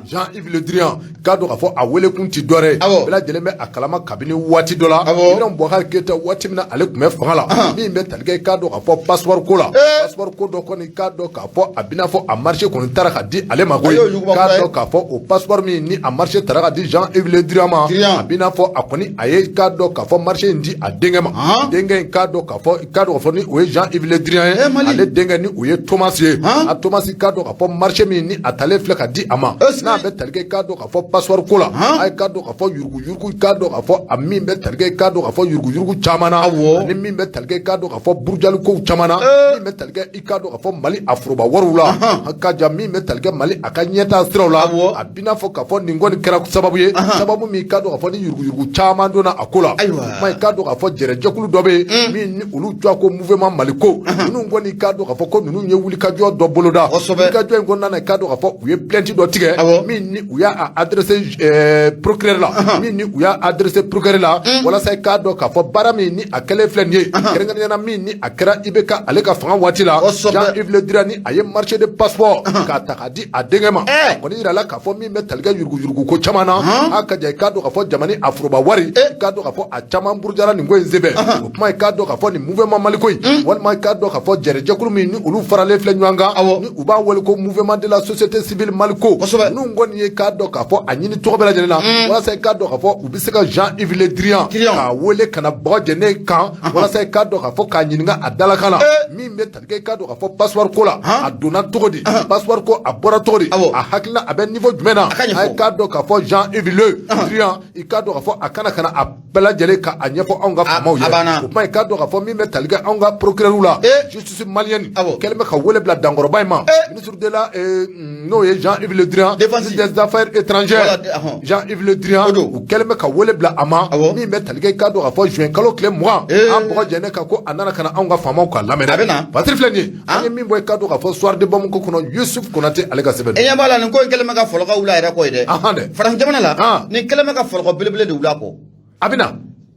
Jean-Yves Le Drian k'a dɔn k'a fɔ a wele kun ti dɔ bɛɛ lajɛlen bɛ a kalama kabini waati dɔ la Ibrahim Boubacar Keita waati min na ale tun bɛ fanga la min bɛ tali kɛ k'a dɔn k'a fɔ passeport ko la passeport ko dɔ kɔni k'a dɔn k'a fɔ a bɛna fɔ a marché kɔni taara ka di ale ma koyi k'a dɔn k'a fɔ o passeport min ni a marché taara ka di Jean-Yves Le Drian ma a bɛna fɔ a kɔni a ye k'a dɔn k'a fɔ marché in di a denkɛ ma denkɛ in k'a dɔn k'a fɔ ni o ye Jean-Yves Le Drian ye ale denkɛ ni o ye Thomas ye a Thomas k'a dɔn k'a fɔ marché min ni a talen filɛ ka di a ma n'a bɛ tali kɛ k'a dɔn k'a fɔ passeport ko la a ye k'a dɔn k'a fɔ yurugu k'a dɔn k'a fɔ a min bɛ tali kɛ k'a dɔn k'a fɔ yurugu caman na ani min bɛ tali kɛ k'a dɔn k'a fɔ burujali kow caman na min bɛ tali kɛ i k'a dɔn k'a fɔ Mali a foroba wariw la a ka jan min bɛ tali kɛ Mali a ka ɲɛtaa siraw la a b'i n'a fɔ k'a fɔ nin kɔni kɛra sababu ye sababu min k'a dɔn k'a fɔ ni yurugu caman donna a ko la kuma ye k'a dɔn k'a fɔ jɛrɛjɛkulu dɔ bɛ yen min ni olu jɔ ko mouvement Mali ko ninnu kɔni k'a dɔn k'a fɔ ko ninnu ye wulikajɔ dɔ boloda wulikajɔ in kɔnɔna na k'a dɔn k'a fɔ u ye plainte dɔ tigɛ min ni u y'a adressé procureur la min ni u y'a adressé procureur la walasa k'a dɔn k'a fɔ baara min ni a kɛlen filɛ nin ye kɛrɛnkɛrɛnnenya min ni a kɛra IBK ale ka fanga waati la Jean-Yves Le Drian ni a ye marché de passeport k'a ta k'a di a denkɛ ma kɔni yira la k'a fɔ min bɛ tali kɛ yurugu ko caman na a ka jan k'a dɔn k'a fɔ jamana a foroba wari k'a dɔn k'a fɔ a caman burujara nin ko in sɛbɛn o kuma ye k'a dɔn k'a fɔ nin mouvement Mali ko in walima k'a dɔn k'a fɔ jɛrɛjɛkulu min ni olu faralen filɛ ɲɔgɔn kan ni u b'a wele ko mouvement de la société civile Mali ko ninnu kɔni ye k'a dɔn k'a fɔ a ɲini tɔgɔ bɛɛ lajɛlen na walasa k'a dɔn k'a fɔ u bɛ se ka Jean-Yves Le Drian k'a wele ka na Bɔgɔjɛnɛ kan walasa k'a dɔn k'a fɔ k'a ɲininka a dalakan na min bɛ tali kɛ k'a dɔn k'a fɔ passeport ko la a donna cogo di passeport ko a bɔra cogo di a hakilina a bɛ niveau jumɛn na a ye k'a dɔn k'a fɔ Jean-Yves Le Drian i k'a dɔn k'a fɔ a kana a bɛɛ lajɛlen ka a ɲɛfɔ anw ka faamaw ye o kuma ye k'a dɔn k'a fɔ min bɛ tali kɛ anw ka procureur la justice malienne kɛlen bɛ ka wele bila dankɔrɔba in ma ministre de la n'o ye Jean-Yves Le Drian des affaires étrangères Jean-Yves Le Drian u kɛlen bɛ ka wele bila a ma min bɛ tali kɛ k'a dɔn k'a fɔ juin kalo tile 20 an Bɔgɔjɛnɛ kan ko a nana ka na anw ka faamaw ka lamɛn dɛ Patrik filɛ nin ye an ye min bɔ k'a dɔn k'a fɔ soir de bamu ko kɔnɔ Yusuf Konate ale ka sɛbɛn e ɲɛ b'a la nin ko in kɛlen bɛ ka fɔlɔkɔ wula yɛrɛ kɔ ye dɛ farafin jamana la nin kɛlen bɛ ka fɔlɔkɔ belebele de wula kɔ a bɛna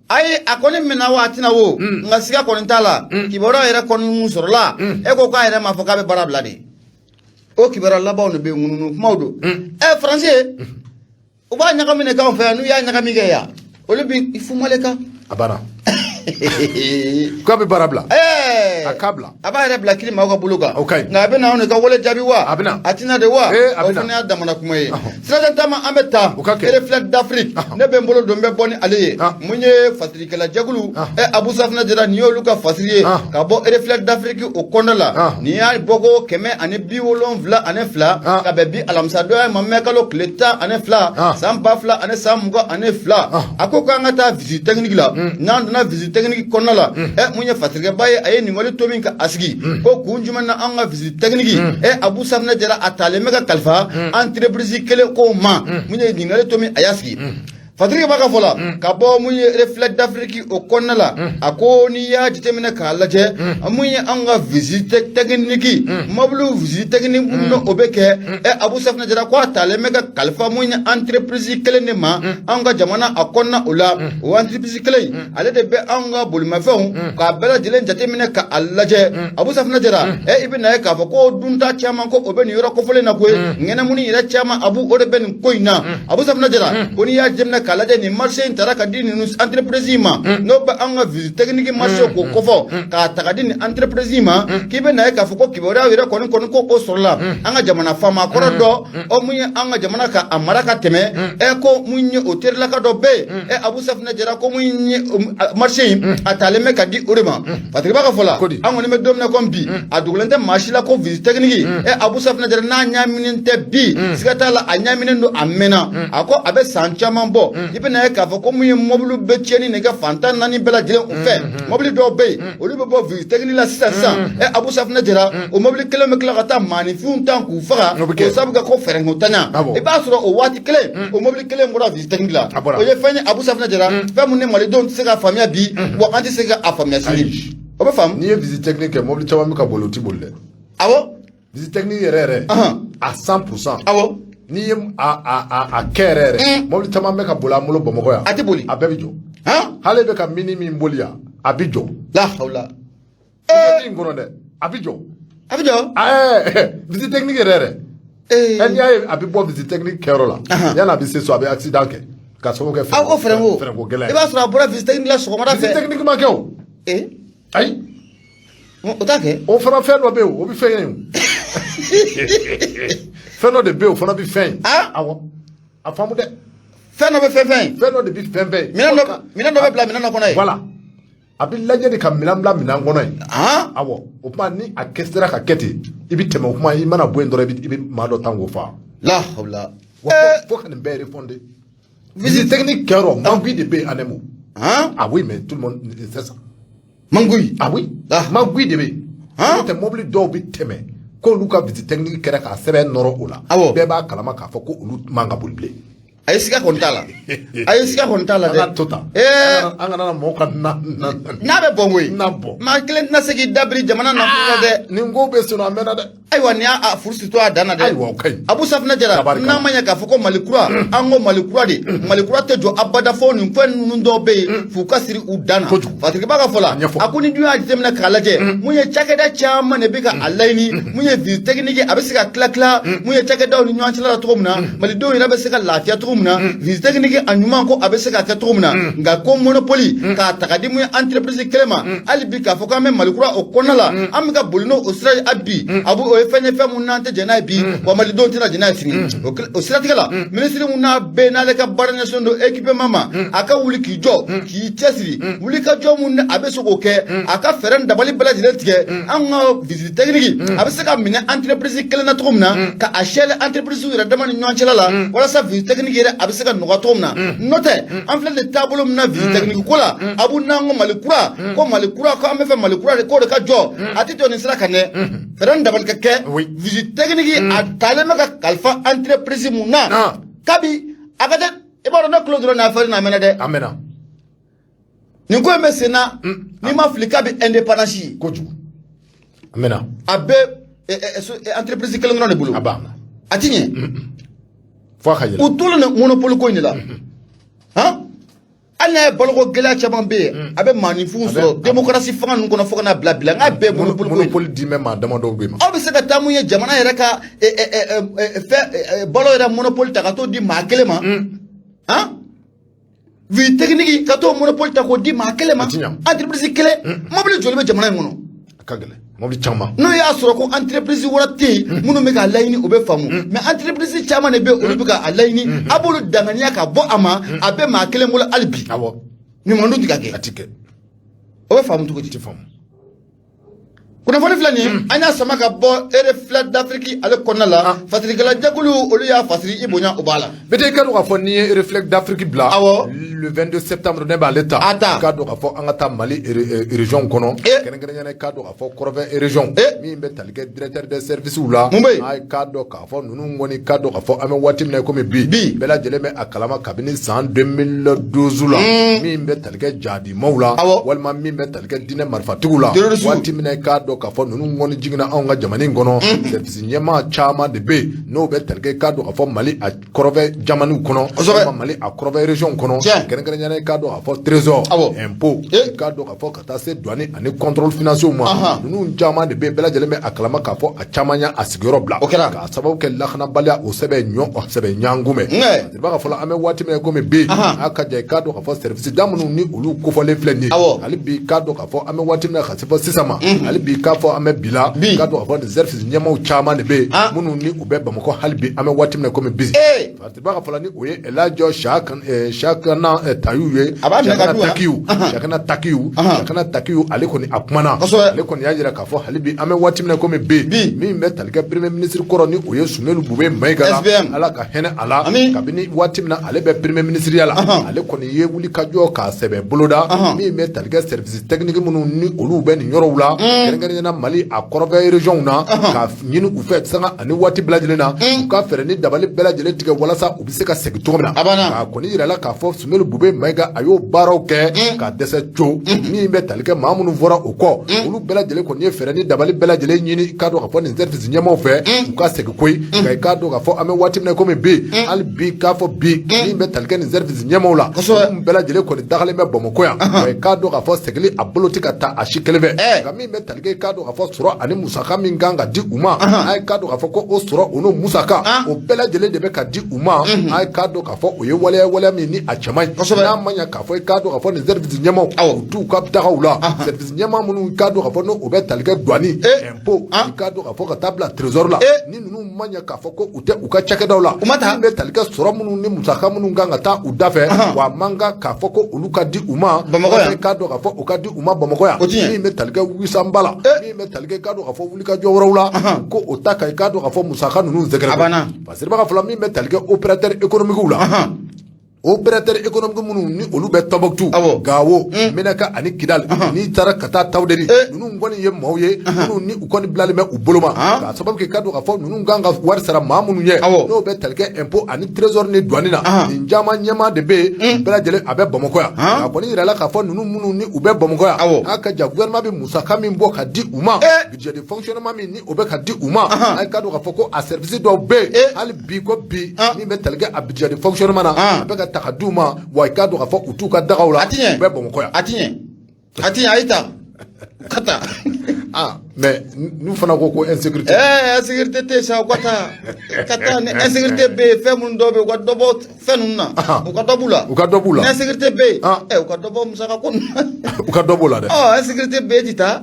ayi a kɔni minna wa a tɛna wo nka siga kɔni t'a la kibaruya yɛrɛ kɔni mun sɔrɔla e ko k'a yɛrɛ m'a fɔ k'a bɛ baara bila de o kibaruya labanw de bɛ yen ŋununu kumaw don faransi u b'a ɲagami de k'anw fɛ yan n'u y'a ɲagami kɛ yan olu bi fumale kan a banna k'a bɛ baara bila a k'a bila a b'a yɛrɛ bila kiri maaw ka bolo kan nka a bɛ na anw de ka wale jaabi wa a bɛna a tɛna de wa a o fana y'a damana kuma ye sirajan taama an bɛ taa reflet d'Afrique ne bɛ n bolo don bɛ bɔ ni ale ye mun ye fasirikɛla jɛkulu Abu Safinɛ Jara nin y'olu ka fasiri ye ka bɔ reflet d'Afrique o kɔnɔna la nin y'a bɔ ko 172 ka bɛn bi alamisadonya ma mɛn kalo tile 12 san 2022 a ko k'an ka taa visite technique la n'an donna visite technique kɔnɔna la mun ye fasirikɛba ye a ye ɲininkali to min ka a sigi ko kun jumɛn na an ka visite technique Abu Safinɛ Jara a talen bɛ ka kalifa entreprise kelen ko ma mun ye ɲininkali to min a y'a sigi Fatigi b'a ka fɔ la ka bɔ mun ye reflet d'Afrique o kɔnɔna la a ko n'i y'a jateminɛ k'a lajɛ mun ye an ka visite technique mobile visite technique n'o o bɛ kɛ Abu Safinɛ Jara ko a talen bɛ ka kalifa mun ye entreprise kelen de ma an ka jamana a kɔnɔna o la o entreprise kelen ale de bɛ an ka bolimafɛnw k'a bɛɛ lajɛlen jateminɛ k'a lajɛ Abu Safinɛ Jara i bɛ na ye k'a fɔ ko dunta caman ko o bɛ nin yɔrɔ kofɔlen na koyi ŋɛnɛmuni yɛrɛ caman Abu o de bɛ nin ko in na Abu Safinɛ Jara ko n'i y'a jateminɛ k'a lajɛ nin marché in taara ka di nin entreprise ma n'o bɛ an ka visite technique marché ko kɔfɔ k'a ta ka di nin entreprise ma k'i bɛ na ye k'a fɔ ko kibaruya yɛrɛ kɔni ko o sɔrɔla an ka jamana faama kɔrɔ dɔ mun ye an ka jamana ka a mara ka tɛmɛ ko mun ye o terilaka dɔ bɛ yen Abu Safinɛ Jara ko mun ye marché in a talen bɛ ka di o de ma Patrik b'a ka fɔ la an kɔni bɛ don min na comme bi a dogolen tɛ maa si la ko visite technique Abu Safinɛ Jara n'a ɲaaminen tɛ bi siga t'a la a ɲaaminen don a mɛnna a ko a bɛ san caman bɔ i bɛ na ye k'a fɔ ko mun ye mobile bɛ tiɲɛni nɛgɛ fantan naani bɛɛ lajɛlen u fɛ mobile dɔw bɛ yen olu bɛ bɔ visite technique la sisan Abu Safinɛ Jara o mobile kelen bɛ tila ka taa maaninfinw tan k'u faga o sabu kɛ ko fɛrɛnkotanya i b'a sɔrɔ o waati kelen o mobile kelen bɔra visite technique la o ye fɛn ye Abu Safinɛ Jara fɛn mun ni malidenw tɛ se k'a faamuya bi wa an tɛ se k'a faamuya sini o bɛ faamu n'i ye visite technique kɛ mobile caman bɛ ka boli o tɛ boli dɛ awɔ visite technique yɛrɛ a 100% awɔ n'i ye a kɛ yɛrɛ mobile caman bɛ ka boli an bolo Bamakɔ yan a tɛ boli a bɛɛ bɛ jɔ hali bɛ ka mini min boli yan a bɛ jɔ la hawla min kɔnɔ dɛ a bɛ jɔ a bɛ jɔ visite technique yɛrɛ En y'a a bɛ bɔ visite technique kɛyɔrɔ la yan'a bɛ se so a bɛ accident kɛ ka sababu kɛ frɛnko gɛlɛn i b'a sɔrɔ a bɔra visite technique la sɔgɔmada fɛ visite technique ma kɛ o ayi o t'a kɛ o fana fɛn dɔ bɛ yen o bɛ fɛn ye fɛn dɔ de bɛ yen o fana bɛ fɛn ye awɔ a faamu dɛ fɛn dɔ bɛ fɛn dɔ de bɛ fɛn ye minɛn dɔ bɛ bila minɛn dɔ kɔnɔ ye voilà a bɛ lajɛ de ka minɛn bila minɛn kɔnɔ ye awɔ o tuma ni a kɛ sera ka kɛ ten i bɛ tɛmɛ o kuma i mana bɔ yen dɔrɔn i bɛ maa dɔ tan k'o fa la hawla fo ka nin bɛɛ répondre visite technique kɛyɔrɔ mangui de bɛ yen en un mot ah oui mais tout le monde c'est ça mangui ah oui mangui de bɛ yen n'o tɛ mobili dɔw bɛ tɛmɛ k'olu ka visite technique kɛra k'a sɛbɛn nɔrɔ o la bɛɛ b'a kalama k'a fɔ ko olu man ka boli bilen a ye siga kɔni t'a la a ye siga kɔni t'a la dɛ an ka to tan an kana mɔgɔw ka n'a bɛ bɔn koyi n'a bɔ maa kelen tɛna se k'i dabiri jamana nafolo la dɛ nin ko bɛ sɔrɔ a mɛnna dɛ ayiwa nin y'a furusi to a dan na dɛ ayiwa o ka ɲi Abu Safinɛ Jara n'a ma ɲɛ k'a fɔ ko Mali kura an ko Mali kura de Mali kura tɛ jɔ abada fɔ nin fɛn ninnu dɔw bɛ yen f'u ka siri u dan na Fatigiba ka fɔ la a ko ni dun y'a jateminɛ k'a lajɛ mun ye cakɛda caman de bɛ ka a laɲini mun ye visite technique a bɛ se ka tila mun ye cakɛdaw ni ɲɔgɔn cɛla la cogo min na malidenw yɛrɛ bɛ se ka lafiya cogo min na visite technique a ɲuman ko a bɛ se ka kɛ cogo min na nka ko monopole k'a ta ka di mun ye entreprise kelen ma hali bi k'a fɔ k'an bɛ Mali kura o kɔnɔna la an bɛ ka boli n'o sira ye a bi o ye fɛn ye fɛn mun n'an tɛ jɛn n'a ye bi wa malidenw tɛna jɛn n'a ye sini o siratigɛ la minisiri mun n'a bɛɛ n'ale ka baara ɲɛsinnen don équipement ma a ka wuli k'i jɔ k'i cɛsiri wuli ka jɔ mun a bɛ se k'o kɛ a ka fɛɛrɛ dabali bɛɛ lajɛlen tigɛ an ka visite technique a bɛ se ka minɛ entreprise kelen na cogo min na ka a sɛlɛ entreprise yɛrɛ dama ni ɲɔgɔn cɛla la walasa visite technique yɛrɛ a bɛ se ka nɔgɔya cogo min na n'o tɛ an filɛ de taabolo min na visite technique ko la a b'u n'an ko Mali kura ko an bɛ fɛ Mali kura de k'o de ka jɔ a tɛ jɔ nin sira kan dɛ fɛɛrɛ dabali ka kɛ visite technique a talen bɛ ka kalifa entreprise mun na kabi a ka kɛ i b'a dɔn ne tulo dɔrɔn n'a fɛ n'a mɛnɛ dɛ a mɛnna nin ko in bɛ sen na n'i ma fili k'a bɛ indépendance ye kojugu a mɛnna a bɛ entreprise kelen dɔrɔn de bolo a banna a ti ɲɛ fo a ka yɛlɛ u tolen don monopole ko in de la hali n'a ye baloko gɛlɛya caman bɛ yen a bɛ maaninfinw sɔrɔ démocratie fanga ninnu kɔnɔ fo ka n'a bila n k'a bɛɛ monopole ko in monopole di mɛ maa dama dɔw bɛ ma aw bɛ se ka taa mun ye jamana yɛrɛ ka balo yɛrɛ monopole ta ka t'o di maa kelen ma visite technique ka t'o monopole ta k'o di maa kelen ma entreprise kelen mobili joli bɛ jamana in kɔnɔ a ka gɛlɛn mobili caman n'o y'a sɔrɔ ko entreprise wɛrɛ tɛ yen minnu bɛ k'a laɲini o bɛ faamu mais entreprise caman de bɛ yen olu bɛ k'a laɲini a b'olu danganiya ka bɔ a ma a bɛ maa kelen bolo hali bi ɲuman dun tɛ ka kɛ a tɛ kɛ o bɛ faamu cogo di tɛ faamu kunnafoni filɛ nin ye an y'a sama ka bɔ reflet d'Afrique ale kɔnɔna la fasirikɛla jɛkulu olu y'a fasiri i bonya o b'a la bɛtɛ i ka dɔn k'a fɔ n'i ye reflet d'Afrique bila awɔ le 22 septembre ne b'ale ta i k'a dɔn k'a fɔ an ka taa Mali région kɔnɔ kɛrɛnkɛrɛnnenya i k'a dɔn k'a fɔ Kɔrɔfɛ région min bɛ tali kɛ directeur des services la mun bɛ yen a k'a dɔn k'a fɔ ninnu kɔni k'a dɔn k'a fɔ an bɛ waati min na komi bi bɛɛ lajɛlen bɛ a kalama kabini san 2012 la min bɛ tali kɛ jahadimaw la walima min bɛ tali kɛ diinɛ marifatigiw la waati min na i k'a dɔn k'a fɔ ninnu kɔni jiginna anw ka jamana in kɔnɔ service ɲɛmaa caman de bɛ yen n'o bɛ tali kɛ i k'a dɔn k'a fɔ Mali a Kɔrɔfɛ jamaniw kɔnɔ walima Mali a Kɔrɔfɛ région kɔnɔ kɛrɛnkɛrɛnnenya i k'a dɔn k'a fɔ trésor impôt i k'a dɔn k'a fɔ ka taa se douane ani contrôle financier ma ninnu caman de bɛ yen bɛɛ lajɛlen bɛ a kalama k'a fɔ a caman y'a sigiyɔrɔ bila k'a sababu kɛ lakanabaliya o sɛbɛn ɲangumɛ i b'a ka fɔ an bɛ waati min na komi bi a ka jan i k'a dɔn k'a fɔ service da minnu ni olu kofɔlen filɛ nin ye hali bi k'a dɔn k'a fɔ an bɛ waati min na ka se fɔ sisan ma hali bi k'a fɔ an bɛ bi la k'a dɔn k'a fɔ nin service ɲɛmaaw caman de bɛ yen minnu ni u bɛ Bamakɔ hali bi an bɛ waati min na komi bi i b'a ka fɔ ni o ye Elhadji Sakana Tahiru ye Sakana Takiyu ale kɔni a kumana ale kɔni y'a jira k'a fɔ hali bi an bɛ waati min na komi bi min bɛ tali kɛ premier ministre kɔrɔ ni o ye Sumelu Bube Mayiga la ala ka hinɛ a la kabini waati min na ale bɛ premier ministeriya la ale kɔni ye wuli ka jɔ k'a sɛbɛn boloda min bɛ tali kɛ service technique minnu ni olu bɛ nin yɔrɔw la kɛrɛnkɛrɛnnenya Mali a Kɔrɔfɛ région na ka ɲini u fɛ sanga ani waati bɛɛ lajɛlen na u ka fɛɛrɛ ni dabali bɛɛ lajɛlen tigɛ walasa u bɛ se ka segin cogo min na k'a kɔni yira la k'a fɔ Sumelu Bube Mayiga a y'o baaraw kɛ ka dɛsɛ co min bɛ tali kɛ maa minnu fɔra o kɔ olu bɛɛ lajɛlen kɔni ye fɛɛrɛ ni dabali bɛɛ lajɛlen ɲini k'a dɔn k'a fɔ nin service ɲɛmaaw fɛ u ka segin koyi nka i k'a dɔn k'a fɔ an bɛ waati min na komi bi hali bi k'a fɔ bi min bɛ tali kɛ nin service ɲɛmaaw la olu bɛɛ lajɛlen kɔni dagalen bɛ Bamakɔ yan nka i k'a dɔn k'a fɔ segili a bolo tɛ ka taa a si kelen fɛ nka min bɛ tali kɛ k'a dɔn k'a fɔ sɔrɔ ani musaka min kan ka di u ma a ye k'a dɔn k'a fɔ ko o sɔrɔ o n'o musaka o bɛɛ lajɛlen de bɛ ka di u ma a ye k'a dɔn k'a fɔ o ye waleya min ni a cɛman ye n'a ma ɲɛ k'a fɔ i k'a dɔn k'a fɔ nin service ɲɛmaw u t'u ka dagaw la service ɲɛma minnu k'a dɔn k'a fɔ n'o bɛ tali kɛ douane impôt i k'a dɔn k'a fɔ ka taa bila trésor la ni ninnu ma ɲɛ k'a fɔ ko u tɛ u ka cakɛdaw la min bɛ tali kɛ sɔrɔ minnu ni musaka minnu kan ka taa u da fɛ wa man kan k'a fɔ ko olu ka di u ma Bamakɔ k'a dɔn k'a fɔ u ka di u ma Bamakɔ yan min bɛ tali kɛ wisanba la min bɛ tali kɛ k'a dɔn k'a fɔ wulikajɔ wɛrɛw la ko o ta ka i k'a dɔn k'a fɔ musaka ninnu sɛgɛrɛ parce que ka fɔlɔ min bɛ tali kɛ opérateur économique la opérateur économique minnu ni olu bɛ Tombouctou Gao Menaka ani Kidal n'i taara ka taa Tawderi ninnu kɔni ye maaw ye minnu ni u kɔni bilalen bɛ u bolo ma k'a sababu kɛ k'a dɔn k'a fɔ ninnu kan ka wari sara maa minnu ye n'o bɛ tali kɛ impôt ani trésor ni douane na nin caman ɲɛmaa de bɛ yen bɛɛ lajɛlen a bɛ Bamakɔ yan a kɔni yirala k'a fɔ ninnu minnu ni u bɛ Bamakɔ yan a ka jan gouvernement bɛ musaka min bɔ ka di u ma budget de fonctionnement min ni o bɛ ka di u ma a ye k'a dɔn k'a fɔ ko a service dɔw bɛ yen hali bi ko bi min bɛ tali kɛ a budget de fonctionnement na a bɛ ka ta ka d'u ma wa i k'a dɔn k'a fɔ u t'u ka dagaw la u bɛ Bamakɔ yan a ti ɲɛ a ye ta ka taa mais n'u fana ko insécurité insécurité tɛ sa u ka taa ni insécurité bɛ yen fɛn minnu dɔw bɛ yen u ka dɔ bɔ fɛn ninnu na u ka dɔ b'u la ni insécurité bɛ yen u ka dɔ bɔ musaka ko ninnu na u ka dɔ b'o la dɛ insécurité bɛ yen ti taa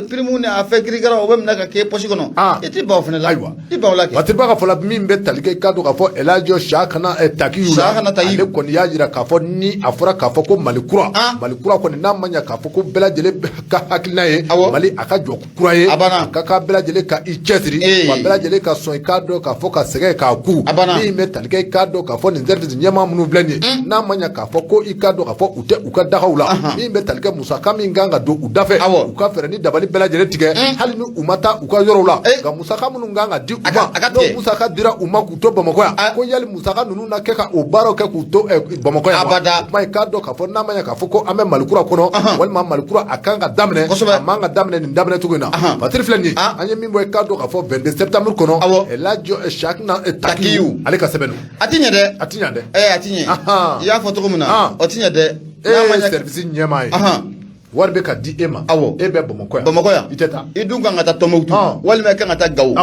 prime ni a fɛn kirikara o bɛ minɛ ka k'e poche kɔnɔ i ti ban o fana la ayiwa i ban o la kɛ Waati b'a ka fɔla min bɛ tali kɛ k'a dɔn k'a fɔ El Hadji Siakana Takiyu la ale kɔni y'a jira k'a fɔ ni a fɔra k'a fɔ ko Mali kura kɔni n'a ma ɲɛ k'a fɔ ko bɛɛ lajɛlen ka hakilina ye Mali a ka jɔ kura ye a ka k'a bɛɛ lajɛlen ka i cɛsiri wa bɛɛ lajɛlen ka sɔn i k'a dɔn k'a fɔ ka sɛgɛn k'a ku min bɛ tali kɛ i k'a dɔn k'a fɔ nin service ɲɛmaa minnu filɛ nin ye n'a ma ɲɛ k'a fɔ ko i k'a dɔn k'a fɔ u tɛ u ka dagaw la min bɛ tali kɛ musaka min kan ka don u da fɛ u ka fɛɛrɛ ni dabali bɛɛ lajɛlen tigɛ hali ni u ma taa u ka yɔrɔw la nka musaka minnu kan ka di u ma n'o musaka dira u ma k'u to Bamakɔ yan ko yali musaka ninnu na kɛ ka o baaraw kɛ k'u to Bamakɔ yan wa o kuma k'a dɔn k'a fɔ n'a ma ɲɛ k'a fɔ ko an bɛ Mali kura kɔnɔ walima Mali kura a kan ka daminɛ a man ka daminɛ nin daminɛ cogo in na Patiri filɛ nin ye an ye min bɔ k'a dɔn k'a fɔ 22 septembre kɔnɔ El Hadji Siakana Takiyu ale ka sɛbɛn a ti ɲɛ dɛ a ti ɲɛ dɛ a ti ɲɛ i y'a fɔ cogo min na o ti ɲɛ dɛ e ye service ɲɛmaa ye wari bɛ ka di e ma e bɛ Bamakɔ yan i tɛ taa i dun kan ka taa Tombouctou walima i kan ka taa Gao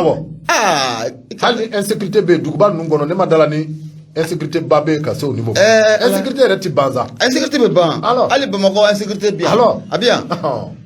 hali insécurité bɛ duguba ninnu kɔnɔ ne ma dala ni insécurité ba bɛ ka se o niveau insécurité yɛrɛ ti ban sa insécurité bɛ ban hali Bamakɔ insécurité bɛ yan a bɛ yan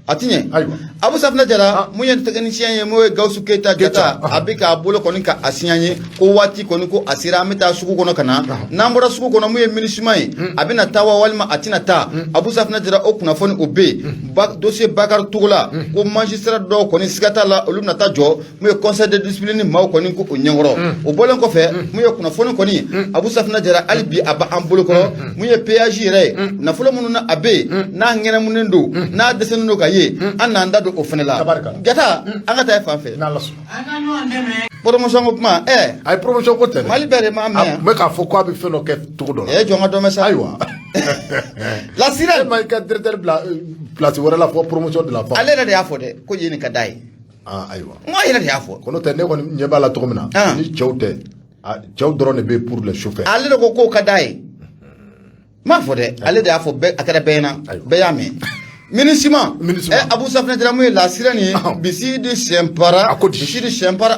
a ti ɲɛ Abu Safinɛ Jara mun ye technicien ye mun ye Gawusu Keyita Jata a bɛ k'a bolo kɔni ka a siɲɛ ye ko waati kɔni ko a sera an bɛ taa sugu kɔnɔ ka na n'an bɔra sugu kɔnɔ mun ye MINUSMA ye a bɛna taa wa walima a tɛna taa Abu Safinɛ Jara o kunnafoni o bɛ yen dossier Bakari Togola ko magistrat dɔw kɔni siga t'a la olu bɛna taa jɔ mun ye conseil de discipline maaw kɔni ko o ɲɛkɔrɔ o bɔlen kɔfɛ mun ye kunnafoni kɔni Abu Safinɛ Jara hali bi a b'an bolo kɔrɔ mun ye péage yɛrɛ ye nafolo minnu na a bɛ yen n'a ŋɛnɛmunen don n'a dɛsɛlen don ka ye an n'an da don o fana la Jata an ka taa fan fɛ promotion ko kuma a ye promotion ko tɛ dɛ Mali bɛɛ de m'a mɛn n bɛ k'a fɔ k'a bɛ fɛn dɔ kɛ cogo dɔ la jɔn ka dɔn bɛ sa ayiwa la sirène e ma i ka directeur bila place wɛrɛ la fɔ promotion de la ban ale yɛrɛ de y'a fɔ dɛ ko yen nin ka d'a ye ayiwa n ko yɛrɛ de y'a fɔ ko n'o tɛ ne kɔni ɲɛ b'a la cogo min na ni cɛw tɛ cɛw dɔrɔn de bɛ yen pour les chauffeurs ale de ko k'o ka d'a ye n m'a fɔ dɛ ale de y'a fɔ a kɛra bɛɛ ɲɛna bɛɛ y'a mɛn MINUSMA Abu Safinɛ Jara mun ye la sirène ye Bisidi Sɛnpara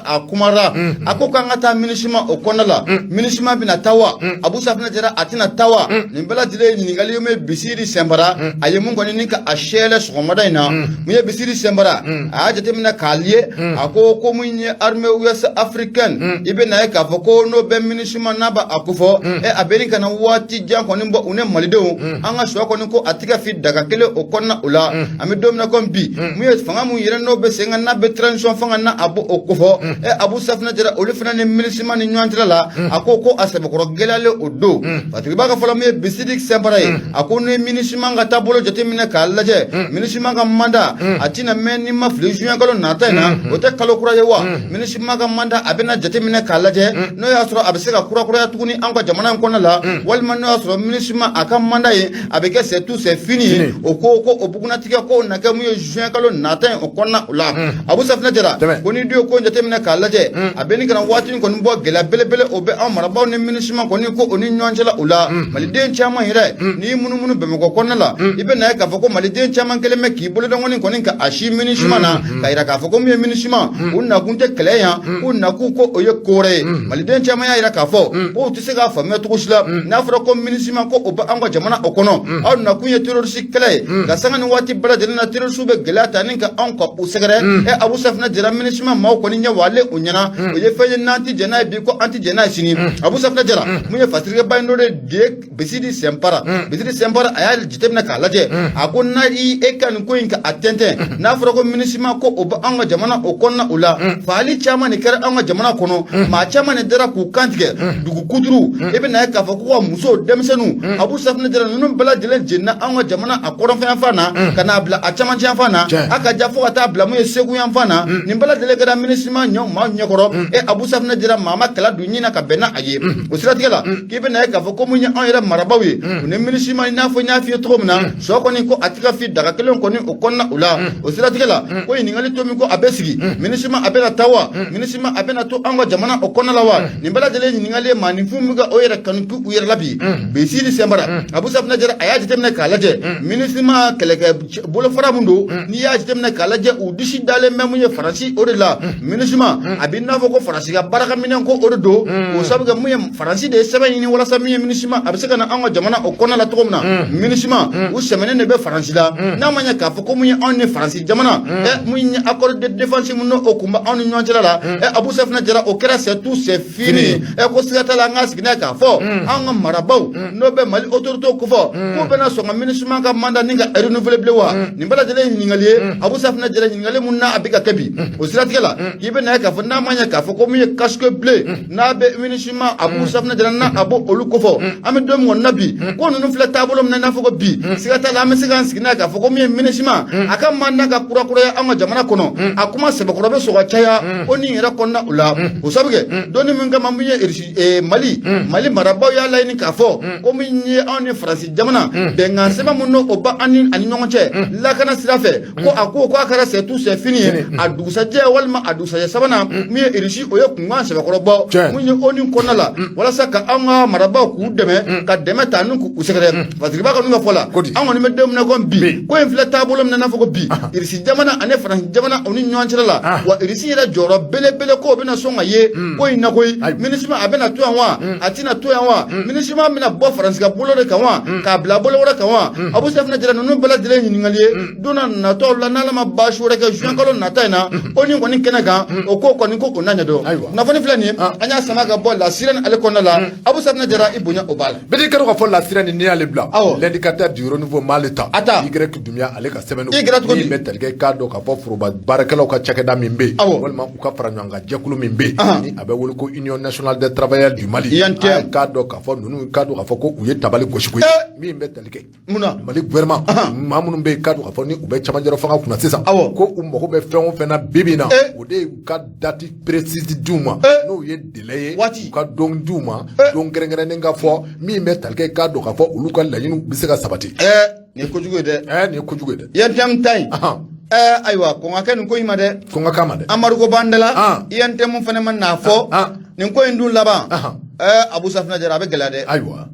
a kumara a ko k'an ka taa MINUSMA o kɔnɔna la MINUSMA bɛna taa wa Abu Safinɛ Jara a tɛna taa wa nin bɛɛ lajɛlen ye ɲininkali ye mun ye Bisidi Sɛnpara a ye mun kɔni ni ka a sɛlɛ sɔgɔmada in na mun ye Bisidi Sɛnpara a y'a jateminɛ k'a ye a ko mun ye armée ouest africaine i bɛ na ye k'a fɔ ko n'o bɛ MINUSMA n'a b'a ko fɔ a bɛ ni ka na waati jan kɔni bɔ u ni malidenw an ka sɔ kɔni ko a tɛ ka fi daga kelen o kɔnɔna o la an bɛ don min na comme bi mun ye fanga mun yɛrɛ n'o bɛ sen kan n'a bɛ transition fanga na a b'o ko fɔ Abu Safinɛ Jara olu fana ni MINUSMA ni ɲɔgɔn cɛla la a ko a sɛbɛkɔrɔ gɛlɛyalen o don Patrik b'a ka fɔlɔ min ye Bisidi Sɛnpara ye a ko ni MINUSMA ka taabolo jateminɛ k'a lajɛ MINUSMA ka mandat a tɛna mɛn ni ma fili juin kalo nata in na o tɛ kalo kura ye wa MINUSMA ka mandat a bɛna jateminɛ k'a lajɛ n'o y'a sɔrɔ a bɛ se ka kurakuraya tuguni an ka jamana in kɔnɔna la walima n'o y'a sɔrɔ MINUSMA a ka mandat ye a bɛ kɛ c'est tout c'est fini o ko o bugunatigɛ ko na kɛ mun ye juin kalo nata o kɔnɔna o la Abu Safinɛ Jara ko ni do ko jateminɛ k'a lajɛ a bɛ ni kana waati kɔni bɔ gɛlɛya belebele o bɛ an marabaaw ni MINUSMA kɔni ko o ni ɲɔgɔn cɛla o la maliden caman yɛrɛ n'i munumunu Bamakɔ kɔnɔna la i bɛ na ye k'a fɔ ko maliden caman kɛlen bɛ k'i bolo dɔngɔni kɔni ka a si MINUSMA na ka yira k'a fɔ ko mun ye MINUSMA u nakun tɛ kɛlɛ yan u nakun ko o ye koore ye maliden caman y'a yira k'a fɔ ko u tɛ se k'a faamuya cogo si la n'a fɔra ko MINUSMA ko o bɛ an ka jamana o kɔnɔ aw nakun ye terroriste kɛlɛ ye ka sanga ni waati bɛɛ lajɛlen na terroriste bɛ gɛlɛya ta ni ka anw ka u sɛgɛrɛ Abu Safinɛ Jara MINUSMA maaw kɔni ɲɛ wale o ɲɛna o ye fɛn ye n'an tɛ jɛn n'a ye bi ko an tɛ jɛn n'a ye sini Abu Safinɛ Jara mun ye fasirikɛba in dɔ de Besidi Sɛnpara a y'a jateminɛ k'a lajɛ a ko n'a e ka nin ko in ka a tɛntɛn n'a fɔra ko MINUSMA ko o bɛ an ka jamana o kɔnɔna o la faali caman de kɛra an ka jamana kɔnɔ maa caman de dara k'u kantigɛ dugu kuturu e bɛ na ye k'a fɔ ko ka musow denmisɛnninw Abu Safinɛ Jara ninnu bɛɛ lajɛlen jenina an ka jamana a kɔrɔnfɛ yan fan na ka n'a bila a camancɛ yan fan na a ka ja fo ka taa bila mun ye Segu yan fan na nin bɛɛ lajɛlen kɛra MINUSMA maa ɲɛkɔrɔ Abu Safinɛ Jara maa ma kɛla don ɲin na ka bɛn n'a a ye o siratigɛ la k'i bɛ na ye k'a fɔ ko mun ye anw yɛrɛ marabaaw ye u ni MINUSMA i n'a fɔ n y'a f'i ye cogo min na sɔ kɔni ko a tɛ ka fi daga kelen kɔni o kɔnɔna o la o siratigɛ la ko ɲininkali to min ko a bɛ sigi MINUSMA a bɛna taa wa MINUSMA a bɛna to an ka jamana o kɔnɔna la wa nin bɛɛ lajɛlen ɲininkali ye maanifin min ka o yɛrɛ kanu k'u yɛrɛ la bi Besidi Sɛnpara Abu Safinɛ Jara a y'a jateminɛ k'a lajɛ MINUSMA kɛlɛkɛ bolofara min don n'i y'a jateminɛ k'a lajɛ u disi dalen bɛ mun ye Faransi o de la MINUSMA a bɛ n'a fɔ ko Faransi ka baarakɛminɛn ko o de don o sabu kɛ mun ye Faransi de ye sɛbɛn ɲini walasa min ye MINUSMA a bɛ se ka na an ka jamana o kɔnɔna la cogo min na MINUSMA u sɛmɛnen de bɛ Faransi la n'a ma ɲɛ k'a fɔ ko mun ye anw ni Faransi jamana mun ye accord de défense mun n'o kun bɛ anw ni ɲɔgɔn cɛla la Abu Safinɛ Jara o kɛra c'est tout c'est fini ko siga t'a la an ka sigi n'a ye k'a fɔ an ka marabaaw n'o bɛ Mali autorité ko fɔ k'u bɛna sɔn ka MINUSMA ka mandat ni ka renouveler bilen wa nin bɛɛ lajɛlen ye ɲininkali ye Abu Safinɛ Jara ɲininkali mun n'a a bɛ ka kɛ bi o siratigɛ la k'i bɛ na ye k'a fɔ n'a ma ɲɛ k'a fɔ ko mun ye casque bleu n'a bɛ MINUSMA Abu Safinɛ Jara n'a a b'o olu ko fɔ an bɛ don min kɔni na bi ko ninnu filɛ taabolo min na i n'a fɔ ko bi siga t'a la an bɛ se k'an sigi n'a ye k'a fɔ ko min ye MINUSMA a ka mandat ka kurakuraya an ka jamana kɔnɔ a kuma sɛbɛkɔrɔ bɛ sɔn ka caya o nin yɛrɛ kɔnɔna o la o sabu kɛ donni min kama mun ye Mali marabaaw y'a laɲini k'a fɔ ko min ye anw ni Faransi jamana bɛnkan sɛbɛn mun n'o ba an ni ɲɔgɔn cɛ lakana sira fɛ ko a ko k'a kɛra c'est tout c'est fini ye a dugusajɛ walima a dugusajɛ sabanan min ye Irisi o ye kunkan sɛbɛkɔrɔ bɔ mun ye o ni kɔnɔna la walasa ka an ka marabaaw k'u dɛmɛ ka dɛmɛ ta ni k'u sɛgɛrɛ parce que i b'a ka fɔ la an kɔni bɛ don min na ko bi ko in filɛ taabolo min na n'a fɔ ko bi Irisi jamana ani Faransi jamana o ni ɲɔgɔn cɛla la wa Irisi yɛrɛ jɔyɔrɔ belebele ko o bɛna sɔn ka ye ko in na koyi MINUSMA a bɛna to yan wa a tɛna to yan wa MINUSMA bɛna bɔ Faransi ka bolo de kan wa k'a bila bolo wɛrɛ kan wa Abu Safinɛ Jara ninnu bɛɛ lajɛlen ɲininkali ye don na nataw la n'Ala ma baasi wɛrɛ kɛ juin kalo nata in na o ni kɔni kɛnɛ kan o ko kɔni ko o n'a ɲɛdɔn kunnafoni filɛ nin ye an y'a sama ka bɔ la sirène ale kɔnɔna la Abu Safinɛ Jara i bonya o b'a la bɛɛ kɛra ka fɔ la sirène n'i y'ale bila l'indicateur du renouveau Malita Y Dumbuya ale ka sɛbɛnni min bɛ tali kɛ k'a dɔn k'a fɔ foroba baarakɛlaw ka cakɛda min bɛ yen walima u ka fara ɲɔgɔn kan jɛkulu min bɛ yen ni a bɛ wele ko Union nationale des travailleurs du Mali k'a dɔn k'a fɔ ninnu k'a dɔn k'a fɔ ko u ye tabali gosi gosi min bɛ tali kɛ Mali gouvernement maa minnu bɛ yen k'a dɔn k'a fɔ ni u bɛ camancɛ fanga kunna sisan ko u mago bɛ fɛn o fɛn na bi bi in na o de ye u ka date précise d'u ma n'o ye délai ye u ka don d'u ma don kɛrɛnkɛrɛnnen ka fɔ min bɛ tali kɛ k'a dɔn k'a fɔ olu ka laɲiniw bɛ se ka sabati nin ye kojugu ye dɛ nin ye kojugu ye dɛ INTM ta in ayiwa kɔn ka kɛ nin ko in ma dɛ kɔn ka k'a ma dɛ Amadu ko b'an da la INTM fana ma n'a fɔ nin ko in dun laban Abu Safinɛ Jara a bɛ gɛlɛya dɛ ayiwa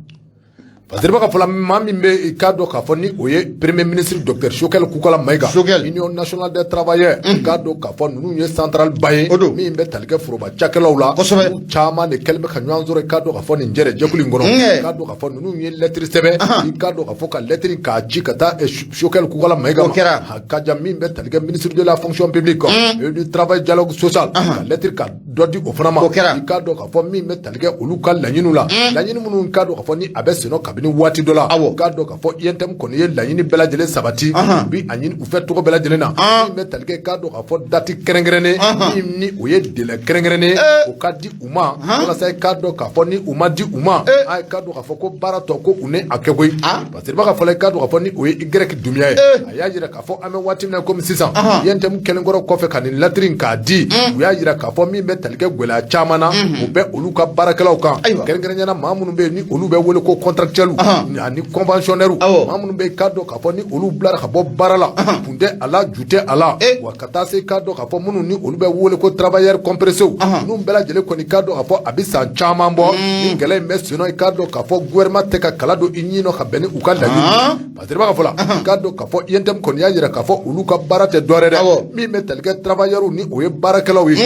parce que ka fɔla maa min bɛ k'a dɔn k'a fɔ ni o ye premier ministre docteur Choguel Kukala Mayiga Union nationale des travailleurs k'a dɔn k'a fɔ ninnu ye central ba ye min bɛ tali kɛ foroba cakɛlaw la kosɛbɛ caman de kɛlen bɛ ka ɲɔgɔn sɔrɔ k'a dɔn k'a fɔ nin jɛrɛ jɛkulu in kɔnɔ k'a dɔn k'a fɔ ninnu ye lettre sɛbɛn k'a dɔn k'a fɔ ka lettre k'a ci ka taa Choguel Kukala Mayiga ma ka ja min bɛ tali kɛ ministre de la fonction publique et du travail dialogue social ka lettre ka dɔ di o fana ma k'a dɔn k'a fɔ min bɛ tali kɛ olu ka laɲiniw la laɲini minnu k'a dɔn k'a fɔ ni a bɛ senɔ kabini waati dɔ la k'a dɔn k'a fɔ INTM kɔni ye laɲini bɛɛ lajɛlen sabati bi a ɲini u fɛ tɔgɔ bɛɛ lajɛlen na min bɛ tali kɛ k'a dɔn k'a fɔ dati kɛrɛnkɛrɛnnen min ni o ye délai kɛrɛnkɛrɛnnen o ka di u ma walasa k'a dɔn k'a fɔ ni u ma di u ma k'a dɔn k'a fɔ ko baara tɔ ko u ni a kɛ koyi parce que i b'a ka fɔla k'a dɔn k'a fɔ ni o ye Y Dumbuya ye a y'a jira k'a fɔ an bɛ waati min na komi sisan INTM kɛlenkɔrɔ kɔfɛ ka nin lettre in k'a di u y'a jira k'a fɔ min bɛ tali kɛ gɛlɛya caman na o bɛ olu ka baarakɛlaw kan kɛrɛnkɛrɛnnenya maa minnu bɛ yen ni olu bɛ wele ko contractuel professionnels ani conventionnels maa minnu bɛ k'a dɔn k'a fɔ ni olu bilara ka bɔ baara la kun tɛ a la ju tɛ a la wa ka taa se k'a dɔn k'a fɔ minnu ni olu bɛ wele ko travailleurs compressés ninnu bɛɛ lajɛlen kɔni k'a dɔn k'a fɔ a bɛ san caman bɔ ni gɛlɛya in bɛ sen nɔ i k'a dɔn k'a fɔ gouvernement tɛ ka kala don i ɲin nɔ ka bɛn ni u ka laɲini parce que i b'a fɔ la k'a dɔn k'a fɔ INTM kɔni y'a jira k'a fɔ olu ka baara tɛ dɔwɛrɛ dɛ min bɛ tali kɛ travailleurs ni o ye baarakɛlaw ye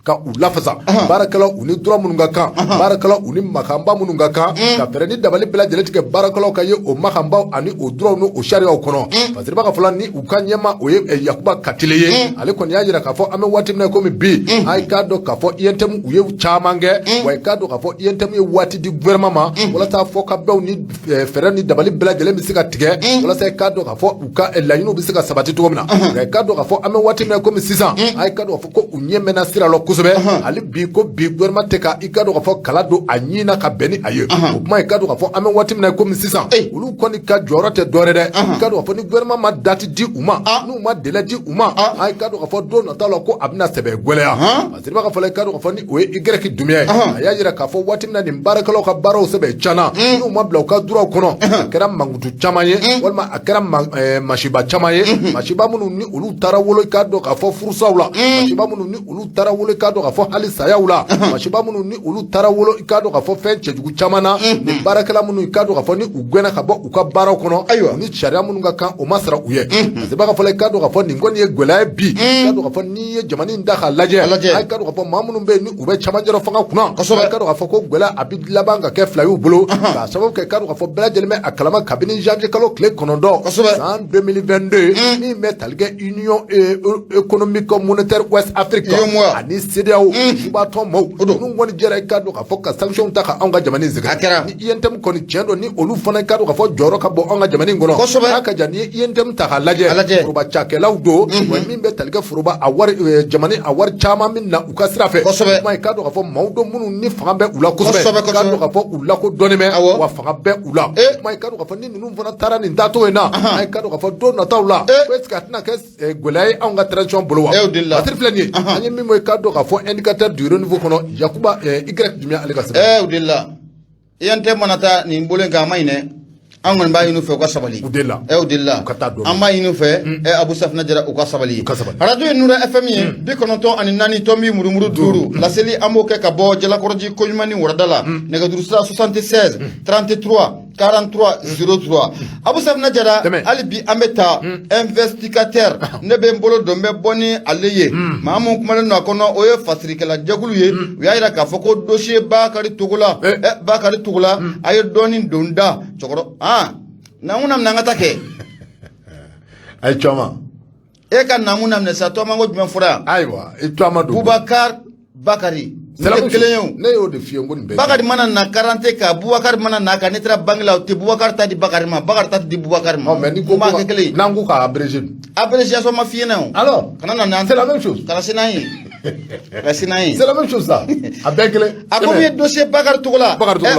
ka u lafasa baarakɛlaw u ni droit minnu ka kan baarakɛlaw u ni makanba minnu ka kan ka fɛɛrɛ ni dabali bɛɛ lajɛlen tigɛ baarakɛlaw ka ye o makanbaw ani o droit ni o sariyaw kɔnɔ parce que i b'a ka fɔla ni u ka ɲɛma o ye Yakuba Katile ye ale kɔni y'a jira k'a fɔ an bɛ waati min na komi bi a k'a dɔn k'a fɔ INTM u ye caman kɛ wa i k'a dɔn k'a fɔ INTM ye waati di gouvernement ma walasa fɔ ka bɛɛw ni fɛɛrɛ ni dabali bɛɛ lajɛlen bɛ se ka tigɛ walasa i k'a dɔn k'a fɔ u ka laɲiniw bɛ se ka sabati cogo min na nka i k'a dɔn k'a fɔ an bɛ waati min na komi sisan a k'a dɔn k'a fɔ ko u ɲɛ mɛnna sira la kosɛbɛ ale bi ko bi gouvernement tɛ ka i ka dɔn k'a fɔ kala don a ɲin na ka bɛn ni a ye o kuma i ka dɔn k'a fɔ an bɛ waati min na komi sisan olu kɔni ka jɔyɔrɔ tɛ dɔwɛrɛ dɛ i ka dɔn k'a fɔ ni gouvernement ma date di u ma n'u ma délai di u ma i ka dɔn k'a fɔ don nataw la ko a bɛna sɛbɛ gɛlɛya parce que i b'a ka fɔ i ka dɔn k'a fɔ ni o ye Y Dunbiya ye a y'a jira k'a fɔ waati min na nin baarakɛlaw ka baaraw sɛbɛ tiɲɛna n'u ma bila u ka droit kɔnɔ a kɛra mankutu caman ye walima a kɛra masiba caman ye masiba minnu ni olu taara wolo i ka dɔn k'a fɔ furusaw la masiba minnu ni olu taara wolo i ka dɔn k'a fɔ hali sayaw la masiba minnu ni olu taara wolo i ka dɔn k'a fɔ fɛn cɛjugu caman na ni baarakɛla minnu i ka dɔn k'a fɔ ni u gɛnna ka bɔ u ka baaraw kɔnɔ ni sariya minnu ka kan o ma sara u ye parce que b'a ka fɔ i ka dɔn k'a fɔ nin kɔni ye gɛlɛya bi i ka dɔn k'a fɔ n'i ye jamana in da k'a lajɛ i ka dɔn k'a fɔ maa minnu bɛ yen ni u bɛ camancɛrɛ fanga kunna i ka dɔn k'a fɔ ko gɛlɛya a bɛ laban ka kɛ fila y'u bolo k'a sababu kɛ i ka dɔn k'a fɔ bɛɛ lajɛlen bɛ a kalama kabini janvier kalo tile 9 san 2022 min bɛ tali kɛ Union économique monétaire West Afrique ani CEDEAO suba tɔn maaw ninnu kɔni jɛra i ka dɔn k'a fɔ ka sanction ta ka anw ka jamana in sɛgɛn ni INTM kɔni tiɲɛ don ni olu fana i ka dɔn k'a fɔ jɔyɔrɔ ka bɔ anw ka jamana in kɔnɔ n'a ka jan ni ye INTM ta k'a lajɛ foroba cakɛlaw don wa min bɛ tali kɛ foroba a wari jamana a wari caman min na u ka sira fɛ kuma i ka dɔn k'a fɔ maaw dɔn minnu ni fanga bɛ u la kosɛbɛ i ka dɔn k'a fɔ u lakodɔnnen bɛ wa fanga bɛ u la kuma i ka dɔn k'a fɔ ni ninnu fana taara nin taacogo in na i ka dɔn k'a fɔ don nataw la ko est-ce que a tɛna kɛ gɛlɛya ye anw ka transition bolo wa batiri filɛ nin ye an ye min i ka dɔn k'a fɔ indicateur du renouveau kɔnɔ Yakuba Y Dunbiya ale ka sɛbɛn o de la INTM mana taa nin bolo in kan a ma ɲinɛ an kɔni b'a ɲini u fɛ u ka sabali o de la an b'a ɲini u fɛ Abu Safina Jara u ka sabali radio ye Nura FM ye 94 tɔmi murumuru 5 laseli an b'o kɛ ka bɔ Jalakɔrɔji Koɲuman ni Warada la nɛgɛjuru sira 76 33 43 03 Abu Safina Jara hali bi an bɛ taa investigateur ne bɛ n bolo don bɛ bɔ ni ale ye maa mun kumalen don a kɔnɔ o ye fasirikɛla jɛkulu ye u y'a jira k'a fɔ ko dossier Bakari Togola Bakari Togola a ye dɔɔni don da cɛkɔrɔba namun nam nanga take ay choma e ka namun nam ne sa to mango jumɛn fura aywa e choma do Boubacar Bakari ne y'o de fiye ngoni be Bakari mana na 40 ka Boubacar mana na ka ne tra bangla te Boubacar ta di Bakari ma Bakar ta di Boubacar ma mais ni ko ma kele nangu ka abrégiation ma fiye na alors kana na c'est la même chose kana sinayi c'est la même chose ça avec le a comme ye dossier Bakar Togola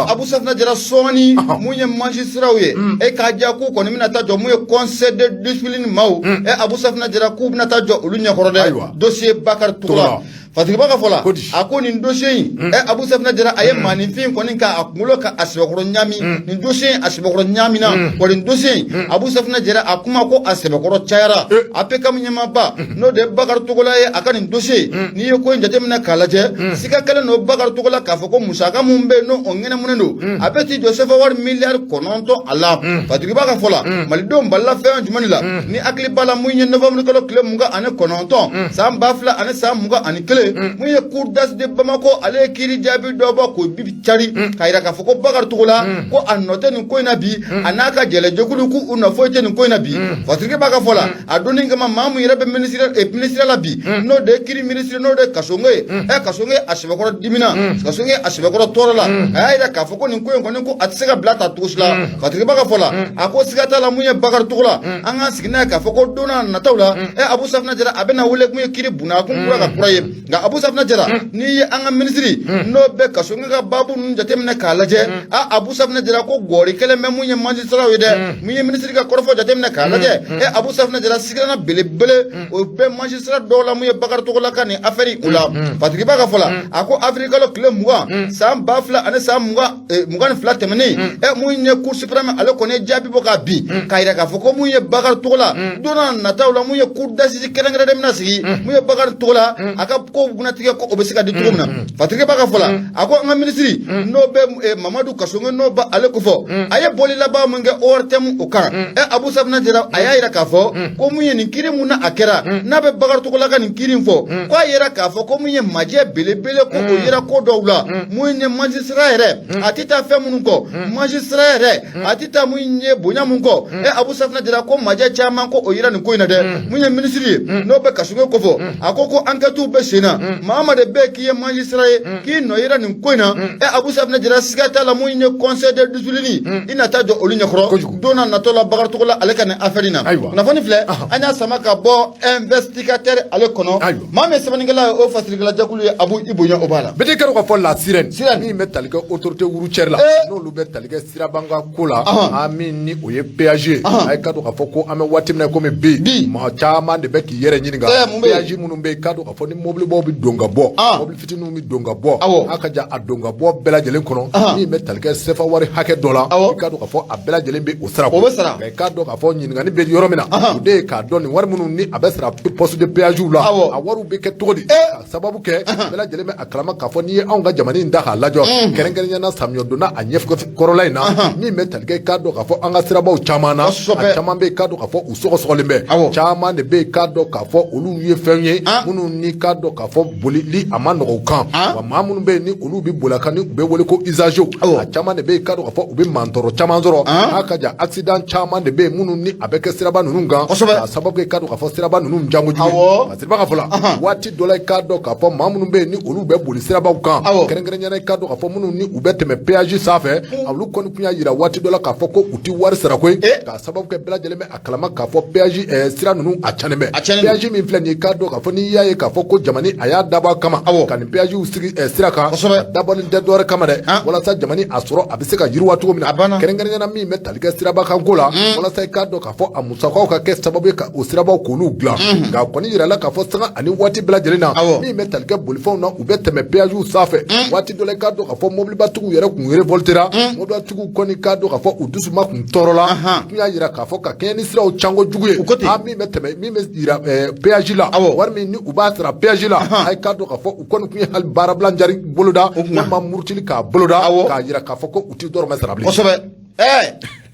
Abu Safina Jara soni munye magistrat ye e ka ja ku ko ni mina ta jo munye conseil de discipline maw e Abu Safina Jara ku bina ta jo ulu nyakoro de dossier Bakar Togola Fatigi baka fola a ko nin dossier in Abu Safina Jara aye manifin ko nin ka akulo ka asibakoro nyami nin dossier asibakoro nyami na ko nin dossier Abu Safina Jara akuma ko asibakoro chayara ape kam nyama ba no de Bakar Togola ye aka nin dossier ni ye ko njate mina kalaje sika kala no Bakar Togola ka foko musaka mumbe no ongene munendo apeti Joseph war milliard kononto ala Fatigi baka fola malidom balla fe jumani la ni akli bala munye novembre kala kle munga ane kononto sam bafla ane sam munga ane kle muye cour das de Bamako ale kiri jabi doba ko bibi chari kayira ka foko Bakar Togola ko anote ni ko ina bi anaka jele jokulu ku una foite ni ko ina bi Fatigi baka fola adoni ngama mamu yirabe ministre la bi no de kiri ministre no de kasonge kasonge asibakoro dimina kasonge asibakoro torola ayira ka foko ni ko ko atsega blata tusla Fatigi baka fola ako sigata la muye Bakar Togola anga sigina ka foko dona natawla Abu Safina Jara abena wule muye kiri buna kun kura ka kuraye nga Abu Safna Jara ni ye an ka ministre no be kaso nga babu nun jateminɛ k'a lajɛ Abu Safna Jara ko gori kelen bɛ mun ye magistrat ye dɛ mun ye ministre ka kɔrɔfɔ jateminɛ k'a lajɛ Abu Safna Jara sigirana belebele o bɛ magistrat dɔw la mun ye Bakari Togola ka ni affaire u la Patrick Ba ka fɔ la a ko Afrique lo tile 20 san 2000 ani san 22 tɛmɛnen mun ye Cour suprême ale kɔni jaabi bɔ k'a bin k'a yira k'a fɔ ko mun ye Bakari Togola donna nataw la mun ye cour d'assises kɛrɛnkɛrɛnnen bɛna sigi mun ye Bakari Togola a ka ko gunatigɛ ko o bɛ se ka di cogo min na Patrick Ba ka fɔ la a ko an ka ministre n'o bɛ Mamadu Kasonge n'o ba ale ko fɔ a ye boli laban mun kɛ ORTM o kan Abu Safna Jara a y'a yira k'a fɔ ko mun ye nin kiiri mun na a kɛra n'a bɛ Bakari Togola ka nin kiiri in fɔ ko a yira k'a fɔ ko mun ye majɛ belebele ko o yira ko dɔw la mun ye magistrat yɛrɛ a tɛ taa fɛn minnu kɔ magistrat yɛrɛ a tɛ taa mun ye bonya mun kɔ Abu Safna Jara ko majɛ caman ko o yira nin ko in na dɛ mun ye ministre ye n'o bɛ Kasonge ko fɔ a ko enquête bɛ sen na Mahamadu bɛ k'i ye magistrat ye k'i nɔ yira nin ko in na Abu Safna Jara siga t'a la mun ye conseil de discipline i na taa jɔ olu ɲɛkɔrɔ don na natɔ la Bakari Togola ale ka nin affaire in na kunnafoni filɛ an y'a sama ka bɔ investigateur ale kɔnɔ maa min ye sɛbɛnnikɛla ye o fasirikɛla jɛkulu ye Abu Ibonya o b'a la bɛɛ kɛra ka fɔ la sirène min bɛ tali kɛ autorité routière la n'olu bɛ tali kɛ sirabanga ko la min ni o ye péage a ye ka dɔn k'a fɔ ko an bɛ waati min na komi bi maa caman de bɛ k'i yɛrɛ ɲininka péage minnu bɛ yen k'a dɔn k'a fɔ ni mobilibaw bɛ don ka bɔ mobili fitininw bɛ don ka bɔ a ka jan a don ka bɔ bɛɛ lajɛlen kɔnɔ min bɛ tali kɛ CFA wari hakɛ dɔ la i k'a dɔn k'a fɔ a bɛɛ lajɛlen bɛ o sara nka i k'a dɔn k'a fɔ ɲininkali bɛ yɔrɔ min na o de ye k'a dɔn nin wari minnu ni a bɛ sara poste de péage la a wariw bɛ kɛ cogo di k'a sababu kɛ bɛɛ lajɛlen bɛ a kalama k'a fɔ n'i ye anw ka jamana in da k'a lajɔ kɛrɛnkɛrɛnnenya samiyɛ donna a ɲɛkɔrɔla in na min bɛ tali kɛ i k'a dɔn k'a fɔ an ka sirabaw caman na a caman bɛ yen k'a dɔn k'a fɔ u sɔgɔsɔgɔlen bɛ caman de bɛ yen k'a dɔn k'a fɔ olu ye fɛn ye minnu ni k'a dɔn k'a fɔ bolili a ma nɔgɔ u kan wa maa minnu bɛ yen ni olu bɛ boli a kan ni u bɛ wele ko usagers a caman de bɛ yen k'a dɔn k'a fɔ u bɛ mantɔrɔ caman sɔrɔ a ka jan accident caman de bɛ yen minnu ni a bɛ kɛ siraba ninnu kan k'a sababu kɛ k'a dɔn k'a fɔ siraba ninnu jango jugu siraba ka fɔ la waati dɔ la i k'a dɔn k'a fɔ maa minnu bɛ yen ni olu bɛ boli sirabaw kan kɛrɛnkɛrɛnnenya i k'a dɔn k'a fɔ minnu ni u bɛ tɛmɛ péage sanfɛ olu kɔni tun y'a yira waati dɔ la k'a fɔ ko u tɛ wari sara koyi k'a sababu kɛ bɛɛ lajɛlen bɛ a kalama k'a fɔ péage sira ninnu a canen bɛ péage min filɛ nin ye k'a dɔn k'a fɔ n'i y'a ye k'a fɔ ko jamana a y'a dabɔ a kama ka nin péage sigi sira kan dabɔlen tɛ dɔwɛrɛ kama dɛ walasa jamana a sɔrɔ a bɛ se ka yiriwa cogo min na kɛrɛnkɛrɛnnenya min bɛ tali kɛ siraba kanko la walasa i k'a dɔn k'a fɔ a musakaw ka kɛ sababu ye ka o sirabaw k'olu dilan nka kɔni yirala k'a fɔ sanga ani waati bɛɛ lajɛlen na min bɛ tali kɛ bolifɛnw na u bɛ tɛmɛ péage sanfɛ waati dɔ la i k'a dɔn k'a fɔ mobilibatigiw yɛrɛ kun révoltera mobilibatigiw kɔni k'a dɔn k'a fɔ u dusuma kun tɔɔrɔla tun y'a yira k'a fɔ ka kɛɲɛ ni siraw canko jugu ye min bɛ tɛmɛ min bɛ yira péage la wari min ni u b'a sara péage la a ye k'a dɔn k'a fɔ u kɔni tun ye hali baarabila jari boloda walima murutili k'a boloda k'a yira k'a fɔ ko u tɛ dɔrɔmɛ sara bilen kosɛbɛ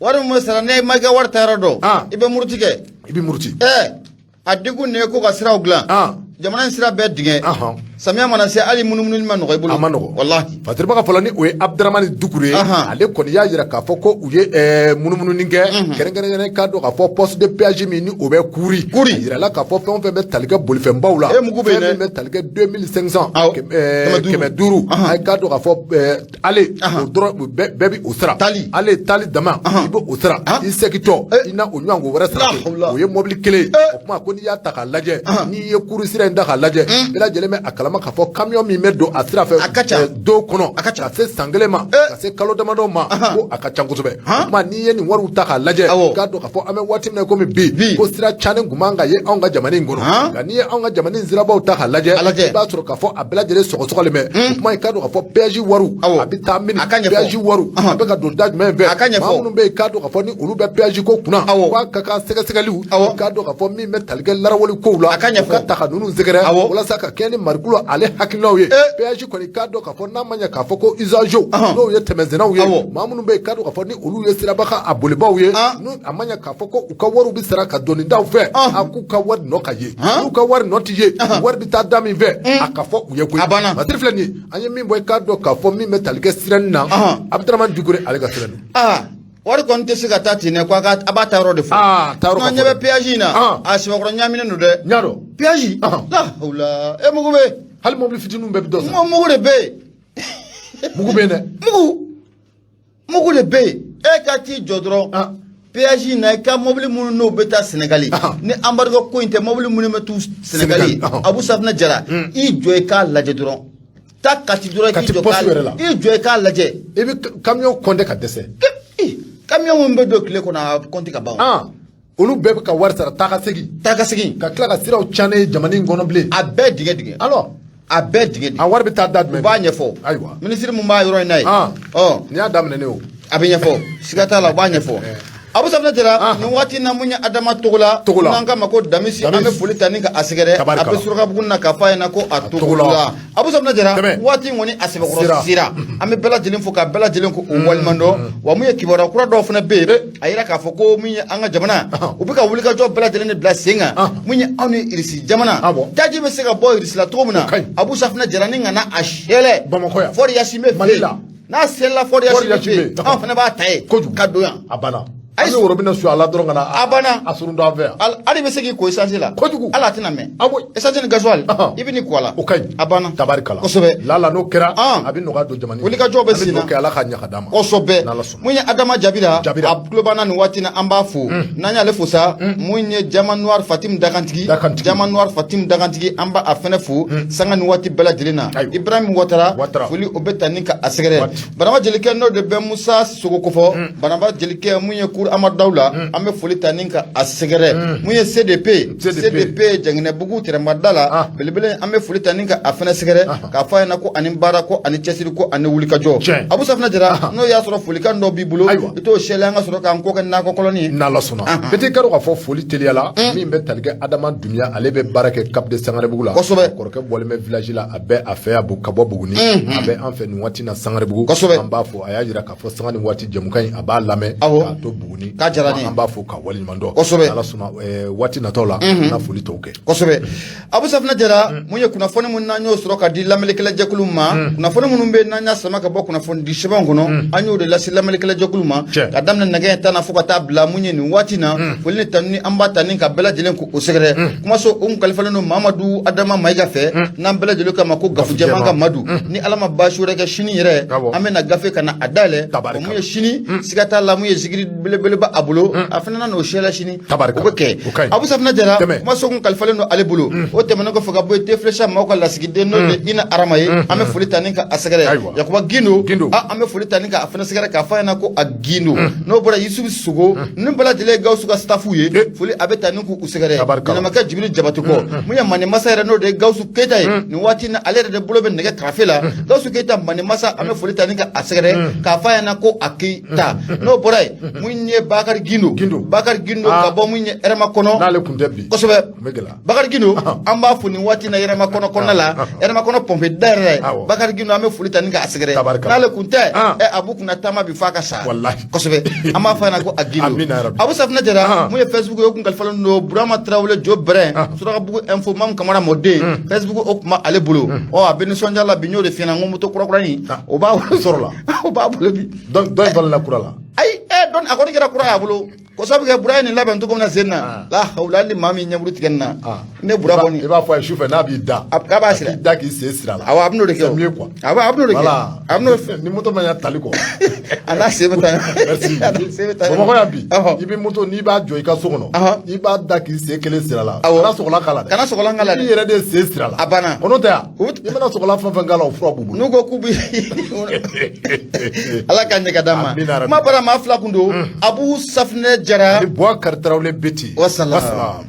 wari min bɛ sara ne ma kɛ wari ta yɔrɔ dɔn i bɛ muruti kɛ i bɛ muruti a degun ne ye ko ka siraw dilan jamana in sira bɛɛ dingɛ samiya mana se hali munumunu ma nɔgɔ i bolo a ma nɔgɔ wallahi Fatirba ka fɔlɔ ni o ye Abdramani Dukure ale kɔni y'a yira k'a fɔ ko u ye munumununi kɛ kɛrɛnkɛrɛnnen k'a dɔn k'a fɔ poste de péage min ni o bɛ kuri a yirala k'a fɔ fɛn o fɛn bɛ tali kɛ bolifɛnbaw la fɛn min bɛ tali kɛ 2500 kɛmɛ duuru a ye k'a dɔn k'a fɔ ale o dɔrɔn bɛɛ bɛ o sara ale tali dama i bɛ o sara i segintɔ i na o ɲɔgɔn wɛrɛ sara o ye mobili kelen o kuma ko n'i y'a ta k'a lajɛ n'i ye kuri sira in da k'a lajɛ bɛɛ lajɛlen bɛ a kalama k'a fɔ camion min bɛ don a sira fɛ don kɔnɔ ka se san kelen ma ka se kalo damadɔ ma ko a ka ca kosɛbɛ o kuma n'i ye nin wariw ta k'a lajɛ k'a dɔn k'a fɔ an bɛ waati min na komi bi ko sira canen tun man ka ye anw ka jamana in kɔnɔ nka n'i ye anw ka jamana in sirabaw ta k'a lajɛ i b'a sɔrɔ k'a fɔ a bɛɛ lajɛlen sɔgɔsɔgɔlen bɛ o kuma in k'a dɔn k'a fɔ péage wariw a bɛ taa min péage wariw a bɛ ka don da jumɛn fɛ maa minnu bɛ yen k'a dɔn k'a fɔ ni olu bɛ péage ko kunna k'a ka kan sɛgɛsɛgɛliw k'a dɔn k'a fɔ min bɛ tali kɛ larawali kow la ka ta ka ninnu sɛgɛrɛ walasa ka kɛ ni marikulo ale hakilinaw ye péage kɔni k'a dɔn k'a fɔ n'a ma ɲɛ k'a fɔ ko usagers n'o ye tɛmɛsennaw ye maa minnu bɛ yen k'a dɔn k'a fɔ ni olu ye sirabakan a bolibaw ye n'u a ma ɲɛ k'a fɔ ko u ka wariw bɛ sara ka dɔnni daw fɛ a k'u ka wari nɔ ka ye n'u ka wari nɔ tɛ ye wari bɛ taa da min fɛ a ka fɔ u ye koyi Masiri filɛ nin ye an ye min bɔ k'a dɔn k'a fɔ min bɛ tali kɛ sirani na Abdramani Dukure ale ka sirani wari kɔni tɛ se ka taa ten dɛ ko a b'a ta yɔrɔ de fɔ n'an ɲɛ bɛ péage in na a sɛbɛkɔrɔ ɲaaminen don dɛ ɲa dɔn péage la e mugu bɛ hali mobili fitininw bɛɛ bɛ dɔ san mugu de bɛ yen mugu bɛ yen dɛ mugu de bɛ yen e ka t'i jɔ dɔrɔn péage na ka mobile mun no beta Sénégali ni embargo ko inte mobile mun metu Sénégali Abou Safna Jara I joy ka lajé doron ta kati doron ki jo ka I joy ka lajé e bi camion konde ka dese camion mun be do kile ko na konti ka bawo olu bɛɛ bɛ ka wari sara taga segin ka tila ka siraw caane jamana in kɔnɔ bilen a bɛɛ digɛ alors a bɛɛ digɛ a wari bɛ taa da jumɛn u b'a ɲɛfɔ ayiwa ministre mun b'a yɔrɔ in na ye ni y'a daminɛ ne o a bɛ ɲɛfɔ siga t'a la u b'a ɲɛfɔ Abou Safna Jara nin waati na mun ye Adama Togola n'an k'a ma ko Damisi an bɛ foli ta ni ka a sɛgɛrɛ a bɛ Surakabugu na k'a fɔ a ɲɛna ko a Togola Abou Safna Jara waati in kɔni a sɛbɛkɔrɔ sira an bɛ bɛɛ lajɛlen fo ka bɛɛ lajɛlen ko o waleɲumandɔn wa mun ye kibaruya kura dɔw fana bɛ yen a yira k'a fɔ ko mun ye an ka jamana u bɛ ka wulikajɔ bɛɛ lajɛlen de bila sen kan mun ye anw ni Irisi jamana daji bɛ se ka bɔ Irisi la cogo min na Abou Safna Jara ni kana a sɛlɛ fɔ de Yasime fɛ yen n'a sɛlɛla fɔ de Yasime fɛ yen anw fana b'a ta ye ka don yan a banna ayi woro bina su ala dɔrɔn kana abana asurun dɔ an fɛ yan ali bɛ se k'i ko essence la kojugu ala tɛna mɛn essence ni gasoil I bɛ ni ko a la o ka ɲi abana tabarikala kosɛbɛ lala n'o kɛra a bɛ nɔgɔya don jamana wulikajɔ bɛ sen na kɛ ala ka ɲa ka d'a ma kosɛbɛ mun ye Adama Jabira a tulo b'an na nin waati na an b'a fo n'an y'ale fo sa mun ye Jama Noir Fatim Dagantigi Jama Noir Fatim Dagantigi an b'a fɛnɛ fo sanga nin waati bɛɛ lajɛlen na Ibrahim Ouattara foli o bɛ ta ni ka a sɛgɛrɛ Banaba Jelikɛ n'o de bɛ Musa Sogo kofɔ Banaba Jelikɛ mun ye Kour Amadu Dawula an bɛ foli ta ni ka a sɛgɛrɛ mun ye CDP Janginɛbugu Tɛrɛmada la belebele an bɛ foli ta ni ka a fɛnɛ sɛgɛrɛ k'a fɔ a ɲɛna ko ani baara ko ani cɛsiri ko ani wulikajɔ Abou Safna Jara n'o y'a sɔrɔ folikan dɔ b'i bolo i t'o sɛlɛ an ka sɔrɔ k'an ko kɛ nakɔ kɔlɔni n'Ala sɔnna bɛɛ k'a dɔn k'a fɔ foli teliyala min bɛ tali kɛ Adama Dumiya ale bɛ baara kɛ Cap de Sangarebugu la kosɛbɛ kɔrɔkɛ bɔlen bɛ village la a bɛ a fɛ ka bɔ Buguni a bɛ an fɛ nin waati na Sangarebugu an b'a fɔ a y'a jira k'a fɔ sanga ni waati jɛmukan in a b'a lamɛn k'a to Buguni k'a diyara n ye an b'a fɔ ka waleɲuman dɔn kosɛbɛ n'Ala sɔnna waati nataw la n'a foli tɔw kɛ kosɛbɛ Abou Safna Jara mun ye kunnafoni mun n'an y'o sɔrɔ ka di lamɛnnikɛla jɛkulu ma kunnafoni minnu bɛ n'an y'a sama ka bɔ kunnafoni di sɛbɛnw kɔnɔ an y'o de lase lamɛnnikɛla jɛkulu ma ka daminɛ nɛgɛ tan na fo ka taa bila mun ye nin waati na foli ni tanu ni an b'a ta ni ka bɛɛ lajɛlen ko o sɛgɛrɛ kumaso o kun kalifalen don Mamadu Adama Mayiga fɛ n'an bɛɛ lajɛlen kama ko Gafujɛman ka Madu ni Ala ma baasi wɛrɛ kɛ sini yɛrɛ an bɛna gafe ka na a dayɛlɛ o mun ye sini siga t'a la mun ye zikiri belebeleba a bolo a fana na n'o sɛla sini o bɛ kɛ Abou Safna Jara kumaso kun kalifalen don ale bolo o tɛmɛnen kɔfɛ ka bɔ yen Teflesa maaw ka lasigiden n'o de Ina Arama ye an bɛ foli ta ni ka a sɛgɛrɛ Yakuba Gindo an bɛ foli ta ni ka a fana sɛgɛrɛ k'a fɔ a ɲɛna ko a Gindo n'o bɔra Yusufu Sogo ni bɛɛ lajɛlen ye Gawusu ka staffu ye foli a bɛ ta ni k'u sɛgɛrɛ ɲɛnamakɛ Jibiri Jabate kɔ mun ye Mani Masa yɛrɛ n'o de ye Gawusu Keyita ye nin waati na ale yɛrɛ de bolo bɛ nɛgɛ karafe la Gawusu Keyita Mani Masa an bɛ foli ta ni ka a sɛgɛrɛ k'a fɔ a ɲɛna ko a Keyita n'o bɔra yen mun ye Bakari Gindo ka bɔ mun ye Hɛrɛma kɔnɔ n'ale kun tɛ bi kosɛbɛ Bakari Gindo an b'a fo nin waati na Hɛrɛma kɔnɔ kɔnɔna la Hɛrɛma kɔnɔ pɔnpe dayɛrɛ Bakari Gindo an bɛ foli ta ni ka a sɛgɛrɛ n'ale kun tɛ Abu kunna taama bi f'a ka sa kosɛbɛ an b'a fɔ a ɲɛna ko a Gindo Abou Safna Jara mun ye Facebook ye o kun kalifalen don Burama Tarawele Jo Bɛrɛn Surakabugu Info Mamu Kamara mɔden Facebook o kun b'ale bolo a bɛ nisɔndiya la bi n y'o de f'i ɲɛna n ko moto kurakura in o b'a bolo sɔrɔ la o b'a bolo bi dɔn balila kura la ayi dɔn a kɔni kɛra kura y'a bolo ko sabu kɛ Bura ye nin labɛn cogo min na sen na la hawla hali maa min ɲɛburu tigɛ nin na ne Bura kɔni i b'a fɔ a ye sufɛ n'a b'i da k'a b'a sira k'i da k'i sen sira la awɔ a bɛ n'o de kɛ c'est mieux quoi a bɛ n'o de kɛ a bɛ n'o fɛ ni moto ma ɲa tali kɔ a n'a sen bɛ taa merci Bamakɔ yan bi i bɛ moto n'i b'a jɔ i ka so kɔnɔ i b'a da k'i sen kelen sira la kana sɔgɔlan k'a la dɛ kana sɔgɔlan k'a la dɛ i yɛrɛ de sen sira la a banna o n'o tɛ yan i mana sɔgɔlan fɛn fɛn k'a la o fura b'u bolo n'u ko k'u bɛ Ala ka ɲɛ ka d'an ma kuma bara maa fila kun don Abou Safna Jara Buakari Tarawele Beti wasalaam